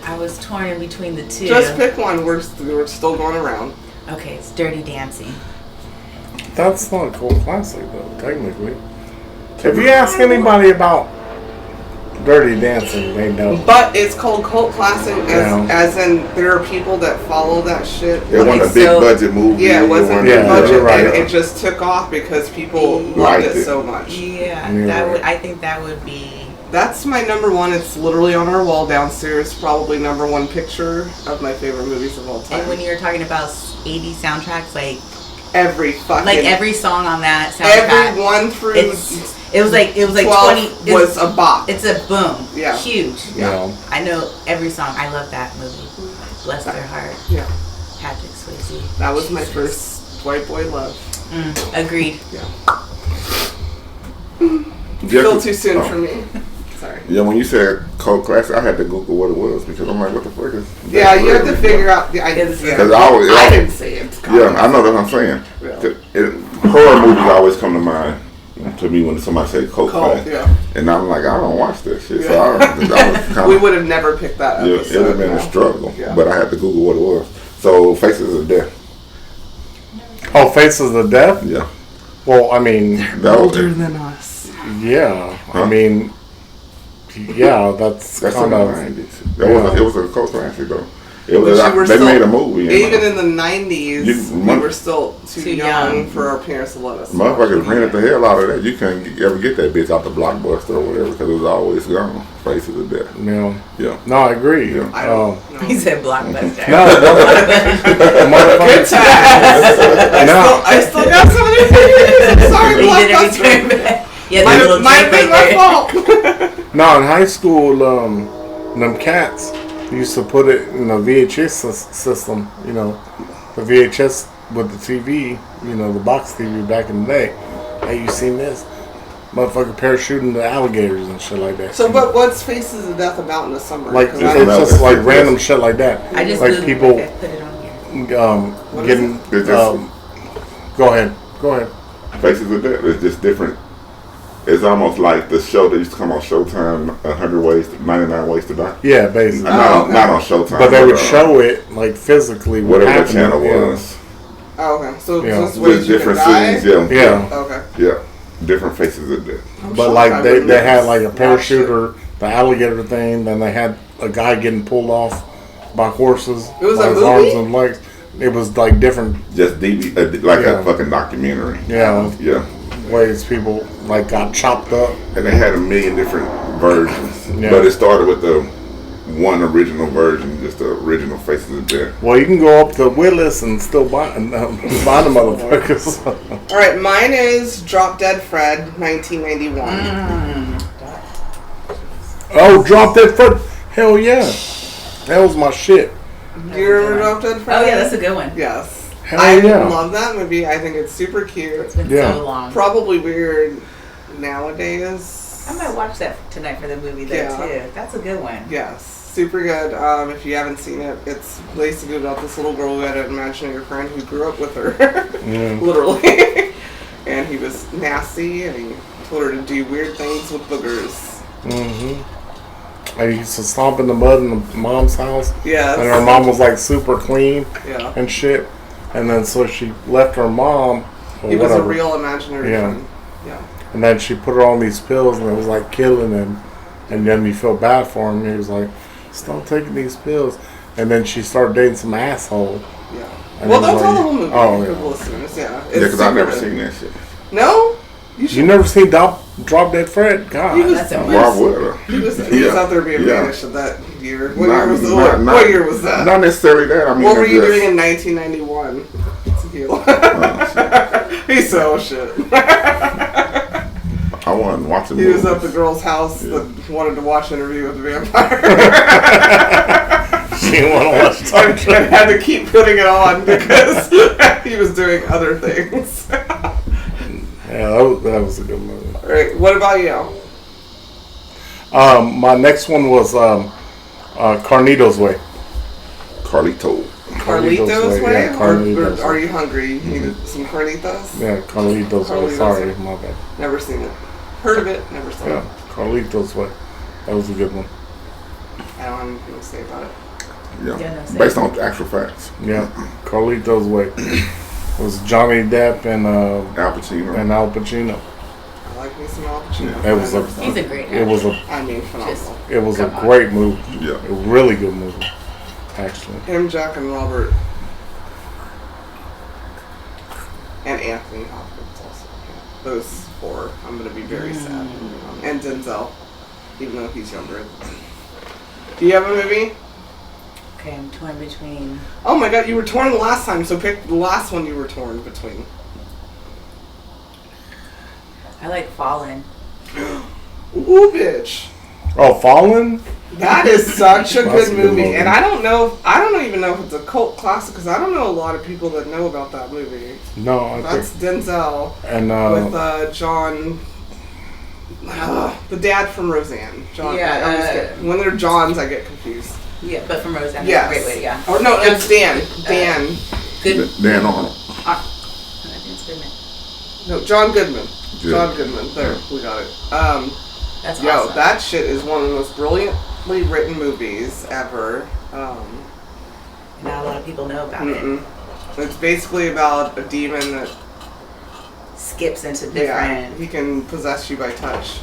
I was torn in between the two. Just pick one. We're still going around. Okay, it's Dirty Dancing. That's not a cult classic, though, technically. If you ask anybody about Dirty Dancing, they know. But it's called cult classic as in there are people that follow that shit. It wasn't a big budget movie. Yeah, it wasn't a big budget, you're right. and it just took off because people loved it so much. Yeah, You're I think that would be. That's my number one. It's literally on our wall downstairs. Probably number one picture of my favorite movies of all time. And when you were talking about 80s soundtracks, like every fucking every song on that soundtrack, every one through it was like 20 was a bop. It's a boom. Yeah. Huge. Yeah. I know every song. I love that movie. Bless their heart. Yeah. Patrick Swayze. That was my first white boy love. Agreed. Yeah. Still too soon for me. Sorry. Yeah, when you said cult classic, I had to Google what it was because I'm like, what the fuck is? Yeah, you have to figure out. I didn't say it. I didn't say it. Yeah, I know that I'm saying. Yeah. Horror movies always come to mind to me when somebody say cult classic. Yeah. And I'm like, I don't watch that shit. Yeah. So I was kinda, we would have never picked that up. Yeah, it would have been a struggle. Yeah. But I had to Google what it was. So Faces of Death. Oh, Faces of Death? Yeah. Well, I mean, That was Older it. than us. yeah. Huh? I mean, yeah, that's in kind the of. 90s. It was a cult classic though. It was. But you were They still- made a movie. Even in the 90s, we mon- were still too young for our parents to let us. Motherfuckers rented the hell out of that. You couldn't ever get that bitch out the Blockbuster or whatever because it was always gone. Faces of Death. Yeah. Yeah. No, I agree. Yeah. I don't know. He said Blockbuster. No, Good times. I still got some of these videos. I'm sorry, He did every Blockbuster. turn back. Yeah, that little Might drink have been right my there. fault. No, in high school, them cats used to put it in a VHS system. You know, the VHS with the TV. You know, the box TV back in the day. Hey, you seen this? Motherfucker parachuting the alligators and shit like that. So, but what's Faces of Death about in the summer? Like 'Cause it's I- just like random shit like that. I just like Googled people it, put it on here. getting. It's just- Go ahead. Faces of Death is just different. It's almost like the show that used to come on Showtime, 99 Ways to Die. Yeah, basically. Not on Showtime. But they would show it like physically. Whatever the happening, channel yeah. was. Oh, okay. So Yeah. just ways With you different can die? scenes, Yeah. Okay. Yeah. Different Faces of Death. But like they had like a parachuter, the alligator thing. Then they had a guy getting pulled off by horses. It was by a his movie? arms and legs. It was like different Just like a fucking documentary. Yeah. Yeah. people like got chopped up. And they had a million different versions. Yeah. But it started with one original version, just the original faces of death. Well, you can go up to Willis and still buy the motherfuckers. All right, mine is Drop Dead Fred, 1991. Oh, Drop Dead Fred. Hell yeah. That was my shit. Do you remember Drop Dead Fred? Oh yeah, that's a good one. Yes. Hell I yeah. love that movie. I think it's super cute. It's been Yeah. so long. Probably weird nowadays. I might watch that tonight for the movie though too. That's a good one. Yes, super good. If you haven't seen it, it's basically about this little girl who had an imaginary friend who grew up with her, literally. And he was nasty, and he told her to do weird things with boogers. I used to stomp in the mud in the mom's house. Yes. And her mom was like super clean Yeah. and shit. And then so she left her mom. Or He was a whatever. real imaginary friend. Yeah. And then she put her on these pills, and it was like killing him. And then you feel bad for him. He was like, "Stop taking these pills." And then she started dating some asshole. Yeah. And Well, it was don't tell like- the whole movie Oh, for yeah. the listeners. Yeah. Yeah, because I've never seen that shit. No? You should. You never seen Drop Dead Fred? God. He was, That's a Why would I? he was out there being banished of that year. What year was what year was that? Not necessarily that. I mean, What were you just- doing in 1991? Tequila. He's so shit. I wasn't watching He was movies. at the girl's house that wanted to watch Interview with the Vampire. She didn't want to watch and had to keep putting it on because he was doing other things. Yeah, that was a good movie. Alright, what about you? My next one was Carnito's Way. Carlito. Carlitos Way? Yeah, Carlitos Or are you hungry? You need some carnitas? Yeah, Carlito's Way. Carlito's Sorry, Way. my bad. Never seen it. Heard of it, never seen Yeah, it. Carlito's Way. That was a good one. I don't have anything to say about it. Yeah. Yeah, no, Based on actual facts. Yeah, Carlito's Way. It was Johnny Depp and Al Pacino. Al Pacino. I like me some Al Pacino. It was a He's a great actor. I mean, phenomenal. it was a great movie. Yeah. A really good movie, actually. Him, Jack, and Robert. And Anthony Hopkins also. Yeah. Those four. I'm going to be very sad. And Denzel. Even though he's younger. Do you have a movie? Okay, I'm torn between. Oh my god, you were torn last time, so pick the last one you were torn between. I like Fallen. Ooh, bitch. Oh, Fallen? That is such a That's good a good movie. movie. And I don't even know if it's a cult classic, because I don't know a lot of people that know about that movie. No, I That's think. Denzel And with John, the dad from Roseanne. John. Yeah, I always get, when they're Johns, I get confused. Yeah, but from Roseanne. Yes. Great way, yeah. Or no, it's Dan. Dan. Good. Dan Arnold. That's Goodman. No, John Goodman. Good. John Goodman. There, we got it. That's Yo, awesome. that shit is one of the most brilliantly written movies ever. Not a lot of people know about Mm-mm. It's basically about a demon that it. Skips into different. he can possess you by touch.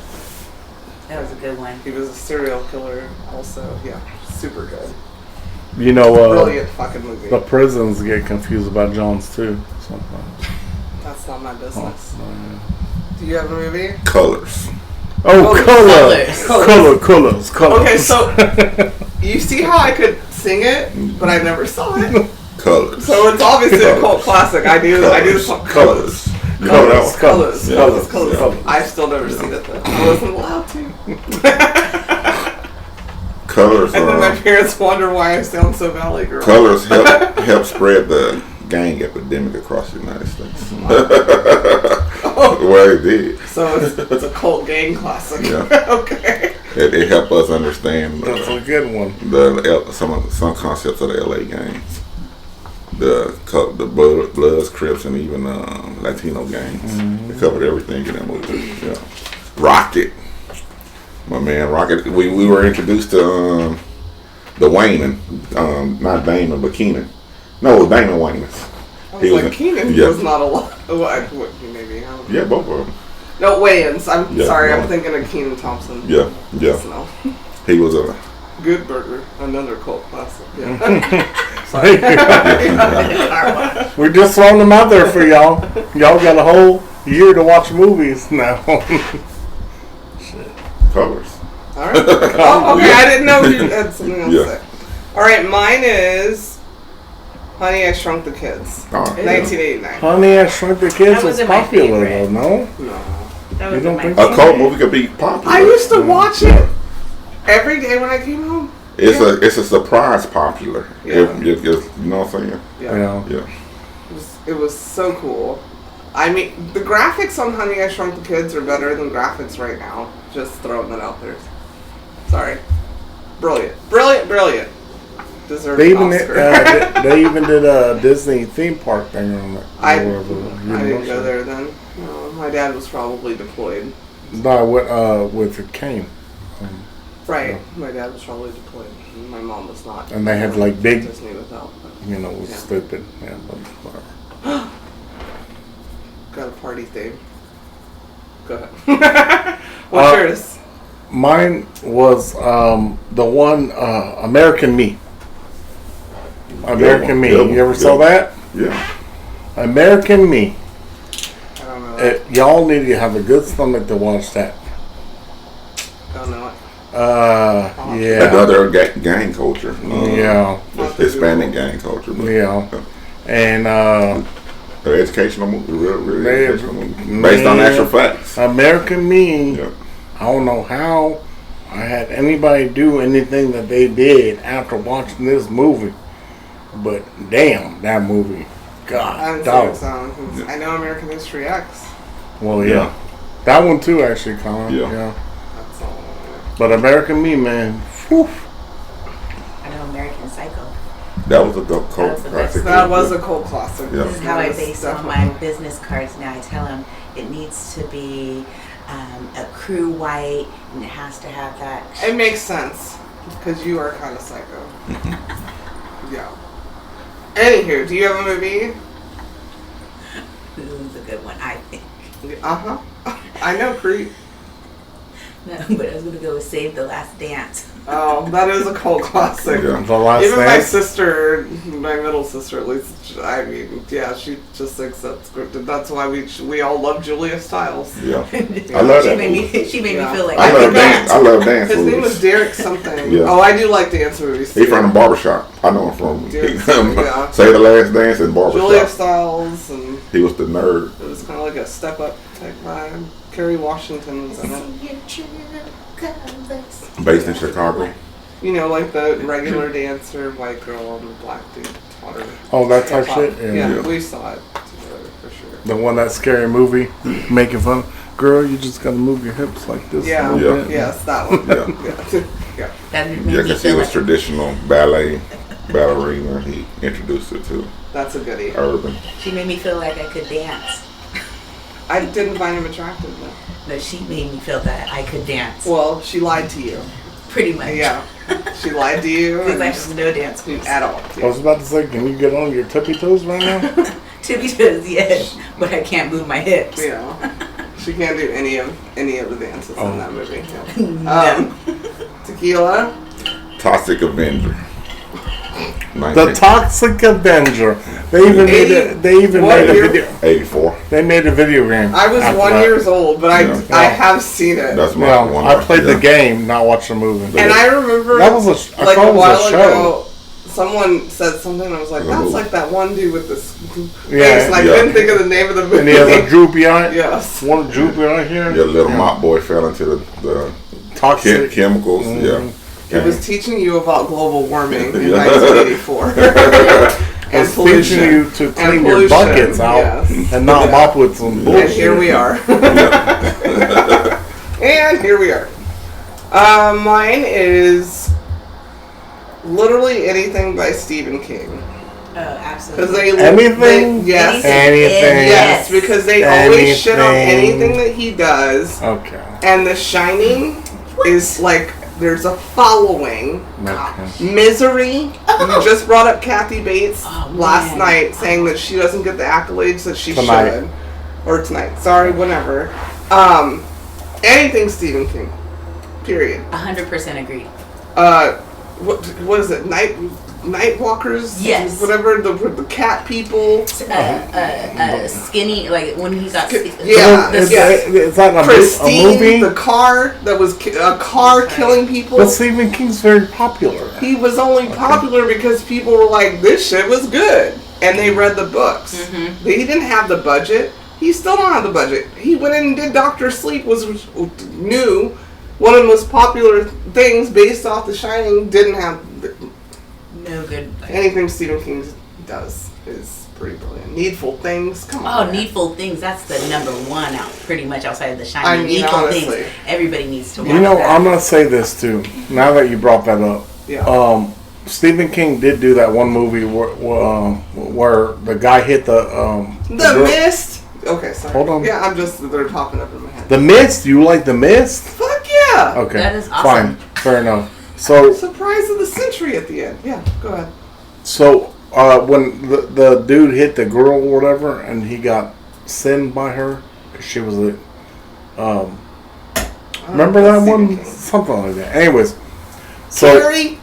That was a good one. He was a serial killer also. Yeah, super good. You know, Brilliant fucking movie. the prisons get confused about Jones too sometimes. That's not my Oh, business. yeah. Do you have a movie? Colors. Oh, colors. Okay, so you see how I could sing it, but I never saw it. Colors. So it's obviously a cult classic. I do the song Colors. You know that one? Colors. Colors. I've still never seen it though. I wasn't allowed to. Colors. And then my parents wonder why I sound so Valley Girl. Colors help spread the gang epidemic across the United States. Well, it did. So it's a cult gang classic. Yeah. Okay. It helped us understand That's a good one. some concepts of the LA gangs, the Bloods, Crips, and even Latino gangs. They covered everything in that movie. Yeah. Rocket, my man, Rocket. We were introduced to the Wayman, not Damon, but Keenan. No, it was Damon Wayman. I was like, Keenan yeah. was not a lot. What, maybe. I don't know. Yeah, both of them. No, Wayans. I'm Yeah, sorry. I'm no. thinking of Keenan Thompson. Yeah. No. He was a. Good Burger. Another cult classic. Yeah. We're just throwing them out there for y'all. Y'all got a whole year to watch movies now. Colors. All right. Oh, okay. I didn't know you had something else to say. All right, mine is Honey, I Shrunk the Kids. Oh, 1989. Honey, I Shrunk the Kids That was wasn't my popular though, favorite. no? No. That You was don't my think A cult movie could be popular. I used to watch it every day when I came home. It's a surprise popular. Yeah. You know what I'm saying? Yeah. Yeah. It was so cool. I mean, the graphics on Honey, I Shrunk the Kids are better than graphics right now. Just throwing that out there. Sorry. Brilliant. Brilliant. Deserved They an even Oscar. they even did a Disney theme park thing on it. I didn't go there then. No, my dad was probably deployed. No, with Kane. Right. Yeah. My dad was probably deployed. My mom was not. And they had like big, Disney without. it was stupid. Yeah, but whatever. Got a party theme. Go ahead. What's yours? Mine was the one American Me. American Me. You ever saw that? Yeah. American Me. I don't know. Y'all need to have a good stomach to watch that. Don't know it. Yeah. Another gang culture. Yeah. Hispanic gang culture. But, Yeah. And an educational movie, really Man, educational movie. Based on actual facts. American Me. Yeah. I don't know how I had anybody do anything that they did after watching this movie, but damn, that movie, I God, haven't dog. seen it, so I know American History X. Well, Yeah. yeah, that one too, actually, Colin. Yeah. That's all. But American Me, man, whew. I know American Psycho. That was a dope That cult was the classic. best. That was a cult classic. Yeah. This is how I Yes, base all my definitely. business cards now. I tell them it needs to be a crew white, and it has to have that. It makes sense because you are kind of psycho. Yeah. Anywho, do you have a movie? This is a good one, I think. Uh huh. I know Creep. No, but I was gonna go with Save the Last Dance. Oh, that is a cult classic. Yeah. The Last Even my Dance. sister, my middle sister at least, I mean, yeah, she just thinks that's scripted. That's why we all love Julia Stiles. Yeah. I love She that made movie. me. She made Yeah. me feel like I love think dance. I love dance His name movies. was Derek something. Yeah. Oh, I do like dance movies. He too. from the barbershop. I know him from Derek yeah. Say the Last Dance and Julia barbershop. Stiles, and He was the nerd. it was kind of like a step up type vibe. Kerry Washington was in it. Based in Chicago. You know, like the regular dancer, white girl, and the black dude taught her. Oh, that type hip-hop. shit? Yeah. Yeah, we saw it together for sure. The one, that scary movie, making fun. Girl, you just gotta move your hips like this. Yeah, a little Yeah. bit. yes, that one. Yeah. Yeah. Yeah. that made Yeah, me because he feel was like traditional ballerina. He introduced it to That's a goodie. urban. she made me feel like I could dance. I didn't find him attractive though. No, she made me feel that I could dance. Well, she lied to you. Pretty much. Yeah, she lied to you. Because I and- have no dance moves. at all. I was about to say, can you get on your tippy toes right now? Tippy toes, yes, but I can't move my hips. You know, she can't do any of the dances in that movie. No. Tequila. Toxic Avenger. The Toxic Avenger. They even made a, What year? video. 84. They made a video game. I was after 1 that. years old, but Yeah. I have seen it. That's my Well, one. I played yeah. the game, not watched the movie. And I remember That was I like thought a it was while a show. ago, someone said something. And I was like, "That's like that one dude with this face," and I Yeah. couldn't think of the name of the movie. And he has a droopy eye. Yes. One droopy eye here. Your little mop boy fell into the Toxic. chemicals. Yeah. It was teaching you about global warming in Yeah. 1984. And It's pollution. teaching you to clean And your pollution, buckets out yes. and not mop with some bullshit. And here we are. And here we are. Mine is literally anything by Stephen King. Oh, absolutely. Because they Anything? yes. Anything. Yes, because they always shit on Anything. anything that he does. Okay. And The Shining is like, there's a following. Okay. Misery. You just brought up Kathy Bates Oh, last man. night saying that she doesn't get the accolades that she Tonight. should. Or tonight. Sorry, whenever. Anything Stephen King. Period. 100% agreed. What is it? night walkers. Yes. Whatever the cat people. Skinny, like when he got. Yeah. It's like a Christine, movie. the car that was a car killing people. But Stephen King's very popular. He was only popular because people were like, "This shit was good," and they read the books. Mm-hmm. He didn't have the budget. He still don't have the budget. He went in and did Doctor Sleep. Was new. One of the most popular things based off The Shining. Didn't have No good. anything Stephen King does is pretty brilliant. Needful Things. Come on. Oh, Needful Things. That's the number one out, pretty much outside of The Shining. I mean, Needful honestly. Things. Everybody needs to watch You know, that. I'm gonna say this too. Now that you brought that up, Yeah. Stephen King did do that one movie where the guy hit the girl. Mist. Okay, sorry. Hold on. Yeah, they're popping up in my head. The Mist. You like The Mist? Fuck yeah. Okay, That is awesome. fine, fair enough. So Surprise of the century at the end. Yeah, go ahead. So when the dude hit the girl or whatever, and he got sinned by her, 'cause she was a remember that one? Something like that. Anyways, so Carrie?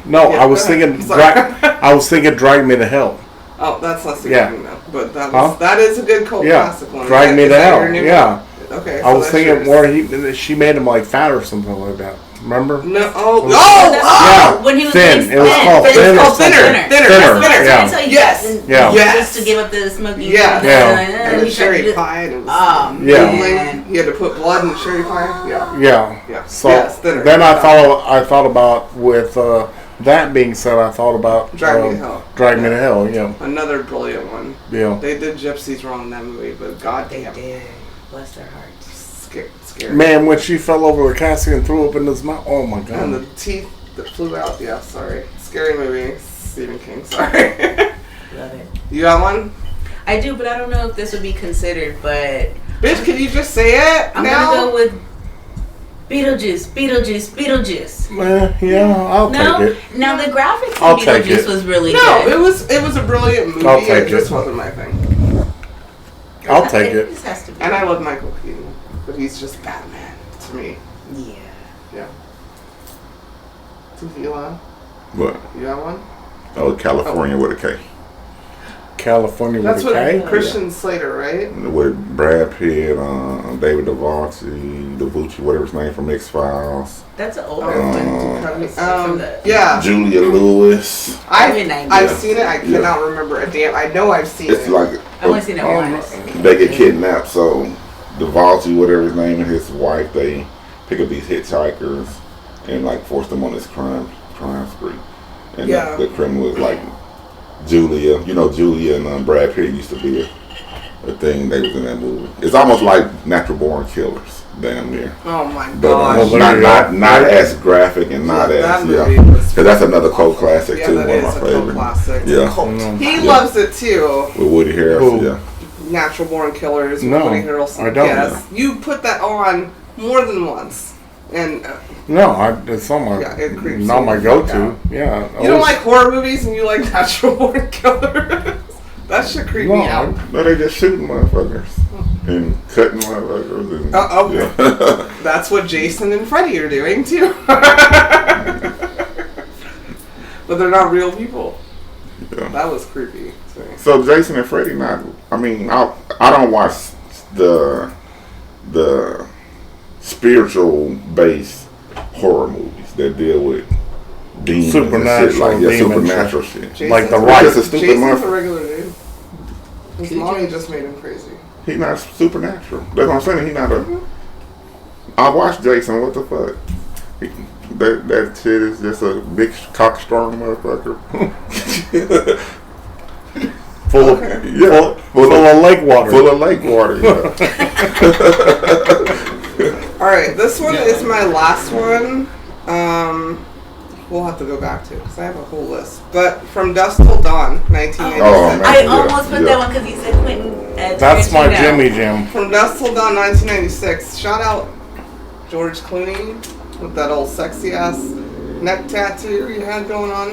no, Yeah, I was go ahead. thinking Sorry. I was thinking Drag Me to Hell. Oh, that's not Stephen Yeah. King, though. But Huh? that is a good cult Yeah, classic one. Drag Me Is to that Hell. your new Yeah, one? Okay. I so was that's thinking yours. where she made him like fat or something like that. Remember? No. Yeah. When he was Thin. doing It was Thin. called It's Thin or called something. Thinner. Thinner. That's what I was Yeah. trying to tell you. Yes. And Yeah. Yes. Just to give up the smoking. Yeah. Yeah. And the cherry pie. And it was Oh, Yeah. man. He had to put blood in the cherry pie. Yeah. Yeah. Yeah. So Yes, Thinner. then I thought about with that being said, I thought about Drag Me to Hell. Drag Me to Hell. Yeah. Another brilliant one. Yeah. They did Gypsies wrong in that movie, but They goddamn, did. Bless their hearts. scary. Man, when she fell over the casket and threw up in his mouth, oh my And god. the teeth that flew out. Yeah, sorry. Scary movie. Stephen King. Sorry. Love it. You got one? I do, but I don't know if this would be considered, but Bitch, can you just say it I'm now? gonna go with Beetlejuice. Yeah, I'll No, take it. now the graphics I'll in take Beetlejuice it. was really No, good. it was a brilliant movie. I'll take It just it. wasn't my thing. I'll take it. This has to be. And I love Michael Keaton, but he's just Batman to me. Yeah. Yeah. Tequila. But You got one? oh, California with a K. California That's with what a K. Christian Slater, right? With Brad Pitt, David DeVucci, whatever his name from X Files, That's an older Oh, one. From the- Yeah. Julia Lewis. Early 90s. I've seen it. I cannot remember a damn. I know I've seen It's it. like I've only seen it once. they get kidnapped, so DeVucci, whatever his name, and his wife, they pick up these hitchhikers and like force them on this crime spree. And Yeah. the criminal is like Julia. You know, Julia and Brad Pitt used to be a thing. They was in that movie. It's almost like Natural Born Killers, damn near. Oh my But gosh. not as graphic and not Yeah, as that yeah. movie was- Because that's another cult classic Yeah, too. that One of is my a cult favorite. classic. Yeah, He Yeah. loves it too. with Woody Harrelson. Who? Yeah. Natural Born Killers. No, Woody Harrelson. I don't. Yes, you put that on more than once, and No, it's on my Yeah, it creeps not you my the fuck go-to. out. Yeah. you don't like horror movies, and you like Natural Born Killers. That should creep me out. No, they just shooting motherfuckers and cutting motherfuckers. And, Okay. yeah. That's what Jason and Freddy are doing too. But they're not real people. Yeah. That was creepy to me. So Jason and Freddy, not. I mean, I don't watch the spiritual based horror movies that deal with demons Supernatural and shit like demons. supernatural shit. Jason's Like the a- right- Just a stupid Jason's a motherfucker. regular dude. His mommy just made him crazy. He not supernatural. That's what I'm saying. He not a. I watched Jason. What the fuck? That shit is just a big cock strong motherfucker. full of Yeah, full of lake water. full of lake water. Yeah. Alright, this one is my last one. We'll have to go back to because I have a whole list. But From Dusk Till Dawn, 1996. Oh, man. I Yeah, almost put yeah. that one because he said Quentin. That's my Tarantino. Jimmy Jim. From Dusk Till Dawn, 1996. Shout out George Clooney with that old sexy ass neck tattoo you had going on,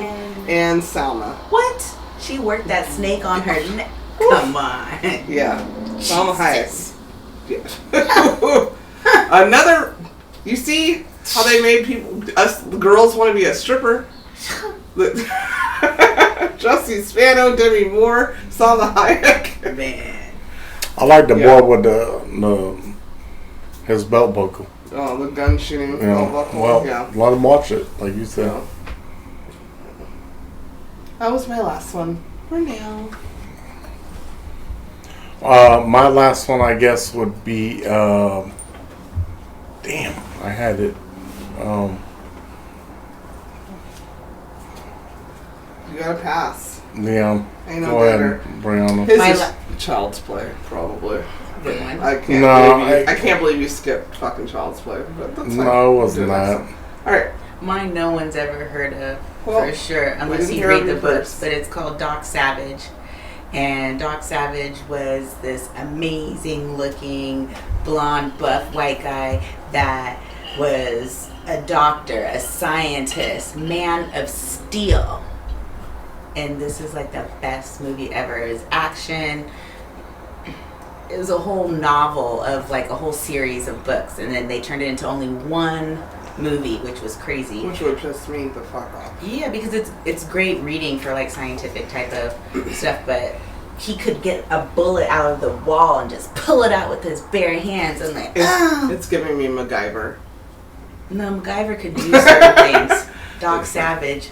and Salma. What? She worked that snake on her neck. Come on. Yeah, Salma Hayek. Yeah. Another. You see how they made people, us the girls, want to be a stripper. Jesse Spano, Demi Moore, Salma Hayek. Man. I like the boy with his belt buckle. Oh, the gun shooting belt buckle. Well, Yeah. let him watch it, like you said. Yeah. That was my last one for now. My last one, I guess, would be. Damn, I had it. You gotta pass. Yeah. Ain't no Go ahead, better. Brianna. His My is Child's Play, probably. Good one. I can't. No, believe I can't believe you skipped fucking Child's Play. But that's fine. No, it wasn't Do that. next one. All right. Mine no one's ever heard of, Well, for sure, we unless didn't you hear read of the you books. first. But it's called Doc Savage. And Doc Savage was this amazing looking, blonde, buff, white guy that was a doctor, a scientist, man of steel. And this is like the best movie ever. It was action. It was a whole novel of like a whole series of books. And then they turned it into only one movie, which was crazy. Which would piss me the fuck off. Yeah, because it's great reading for like scientific type of stuff, but he could get a bullet out of the wall and just pull it out with his bare hands and like, It's giving me MacGyver. No, MacGyver could do certain things. Doc Savage,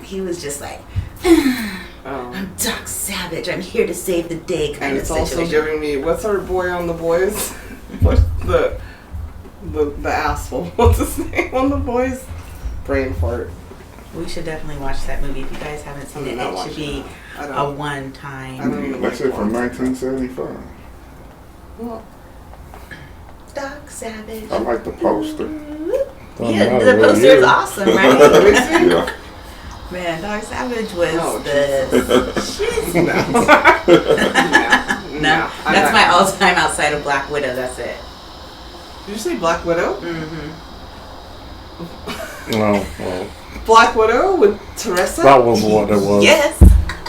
he was just like, I'm Doc Savage, I'm here to save the day kind And of it's situation. also giving me, what's our boy on The Boys? What's the asshole? What's his name on The Boys? Brain fart. We should definitely watch that movie. If you guys haven't seen it, it should be a I don't one-time. even That's it from 1975. Well, Doc Savage. I like the poster. Yeah, the poster is awesome, right? let me see. Yeah. Man, Doc Savage was Oh, the shit. No. No, that's my all-time outside of Black Widow. That's it. Did you say Black Widow? Mm-hmm. No, well, Black Widow with Teresa? that was what it was. Yes.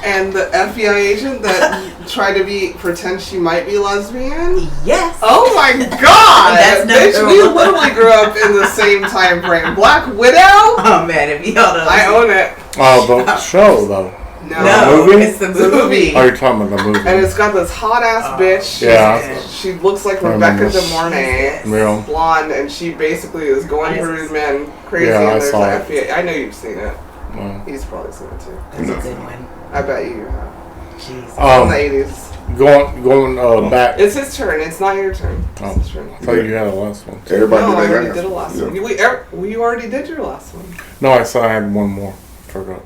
And the FBI agent that tried to pretend she might be lesbian? Yes. Oh my god! That's Bitch, number we one. literally grew up in the same time frame. Black Widow? Oh man, if y'all don't. I own it. Oh, the show though. No, movie? it's the It's a movie. Oh, you're talking about the movie. And it's got this hot ass bitch. Yeah. She looks like I Rebecca remember. De Mornay, Yeah. blonde, and she basically is going through men crazy. Yeah, I and there's saw an it. FBI. I know you've seen it. Well, He's probably seen it too. That's a good one. I bet you have. Jeez. From the 80s. going back. It's his turn. It's not your turn. Oh. It's his turn. I thought you had a last one. Everybody No, I did already that. did a last Yeah. one. You already did your last one. No, I said I had one more. Forgot.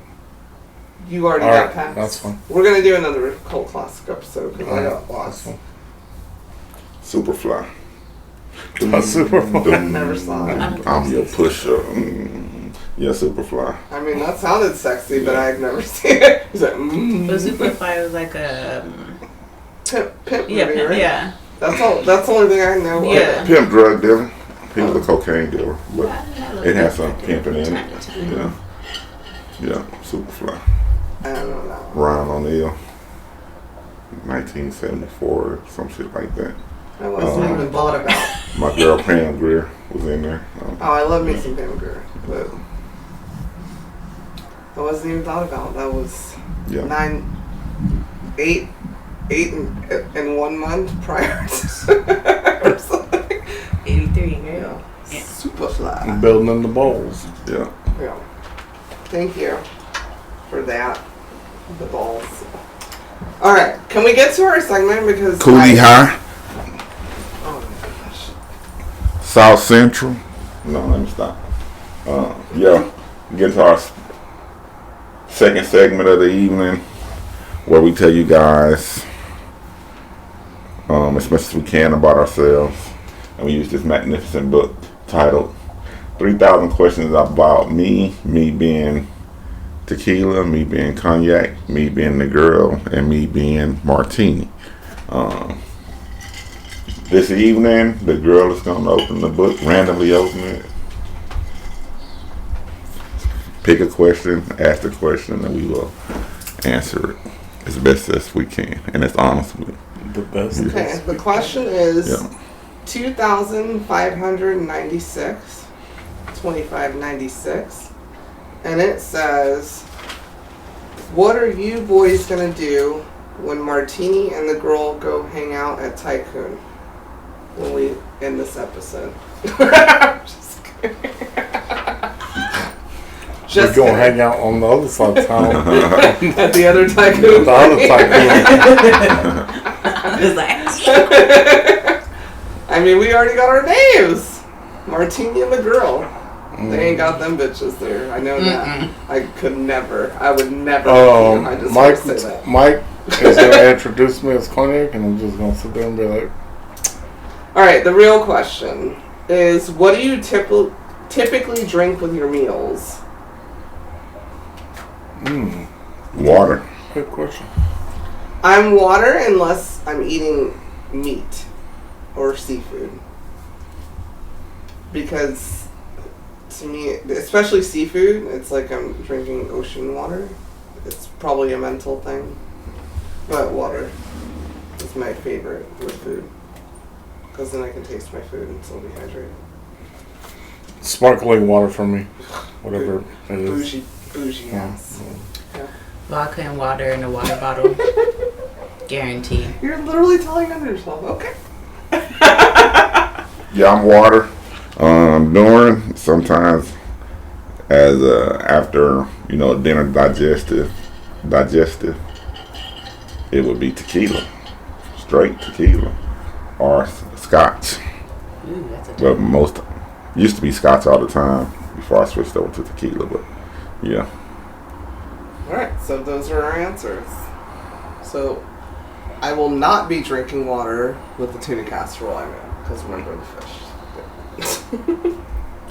You already All got right, passed. that's fine. We're gonna do another cult classic episode because I Alright, got lost. that's Superfly. Superfly. Never saw it. I'm your pusher. Yeah, Superfly. I mean, that sounded sexy, but I've never seen it. He's like, But Superfly was like a pimp yeah, movie, right? yeah. That's all. That's the only thing I know. Yeah. Pimp drug dealer. He was a cocaine dealer, but it has some pimping in it. Yeah. Yeah, Superfly. I don't know that one. Ryan O'Neal. 1974, some shit like that. I wasn't even thought about. My girl Pam Grier was in there. Oh, I love me some Pam Grier, but I wasn't even thought about. That was Yeah. 8 in 1 month prior to or something. 83, right? Yeah. Yeah. Superfly. Building in the bowls. Yeah. Yeah. Thank you for that. The balls. All right, can we get to our segment because Cooley High, Oh my gosh. South Central. No, let me stop. Yeah, get to our second segment of the evening where we tell you guys as much as we can about ourselves. And we use this magnificent book titled 3,000 Questions About Me being Tequila, me being Cognac, me being the girl, and me being Martini. This evening, the girl is going to open the book, randomly open it. Pick a question, ask the question, and we will answer it as best as we can and as honestly. The best. Okay, the question is Yeah. 2,596, 2596, and it says, What are you boys gonna do when Martini and the girl go hang out at Tycoon when we end this episode? Just kidding. We're going to hang out on the other side of town. At the other Tycoon. The other Tycoon. I mean, we already got our names. Martini and the girl. They ain't got them bitches there. I know that. I could never. I would never. I just want to say that. Mike is going to introduce me as Cognac, and I'm just going to sit there and be like... All right, the real question is, what do you typically drink with your meals? Water. Good question. I'm water unless I'm eating meat or seafood. Because... to me, especially seafood, it's like I'm drinking ocean water. It's probably a mental thing. But water is my favorite with food. Because then I can taste my food and still be hydrated. Sparkling water for me. Whatever it is. Bougie ass. Yeah. Vodka and water in a water bottle. Guarantee. You're literally telling on yourself. Okay. Yeah, I'm water. During sometimes as after dinner digestive, it would be tequila, straight tequila, or scotch. Ooh, that's a But most used to be scotch all the time before I switched over to tequila. But yeah. All right. So those are our answers. So I will not be drinking water with the tuna casserole I'm in because remember the fish.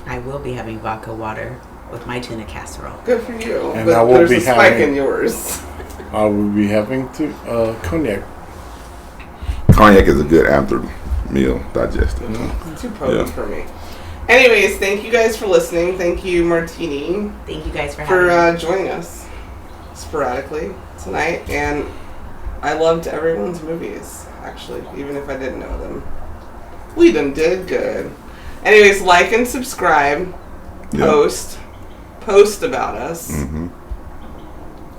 I will be having vodka water with my tuna casserole. Good for you. And but I will there's be a spike in yours. I will be having Cognac. Cognac is a good after meal digestive. Too potent for me. Anyways, thank you guys for listening. Thank you, Martini, Thank you guys for having me. joining us sporadically tonight. And I loved everyone's movies, actually, even if I didn't know them. We done did good. Anyways, like and subscribe. Post about us.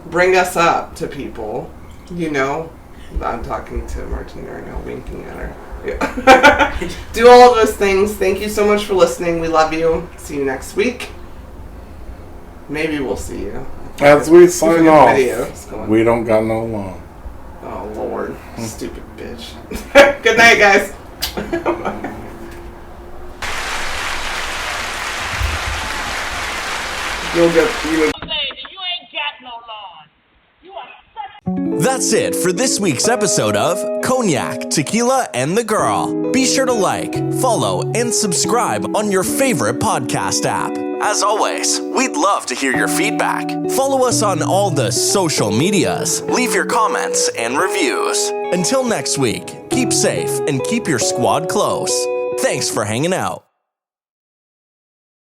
Bring us up to people. I'm talking to Martina right now, winking at her. Yeah. Do all of those things. Thank you so much for listening. We love you. See you next week. Maybe we'll see you. As we sign off, we don't got no long. Oh, Lord. Stupid bitch. Good night, guys. You ain't got no lawn. You are such. That's it for this week's episode of Cognac, Tequila, and the Girl. Be sure to like, follow, and subscribe on your favorite podcast app. As always, we'd love to hear your feedback. Follow us on all the social medias. Leave your comments and reviews. Until next week, keep safe and keep your squad close. Thanks for hanging out.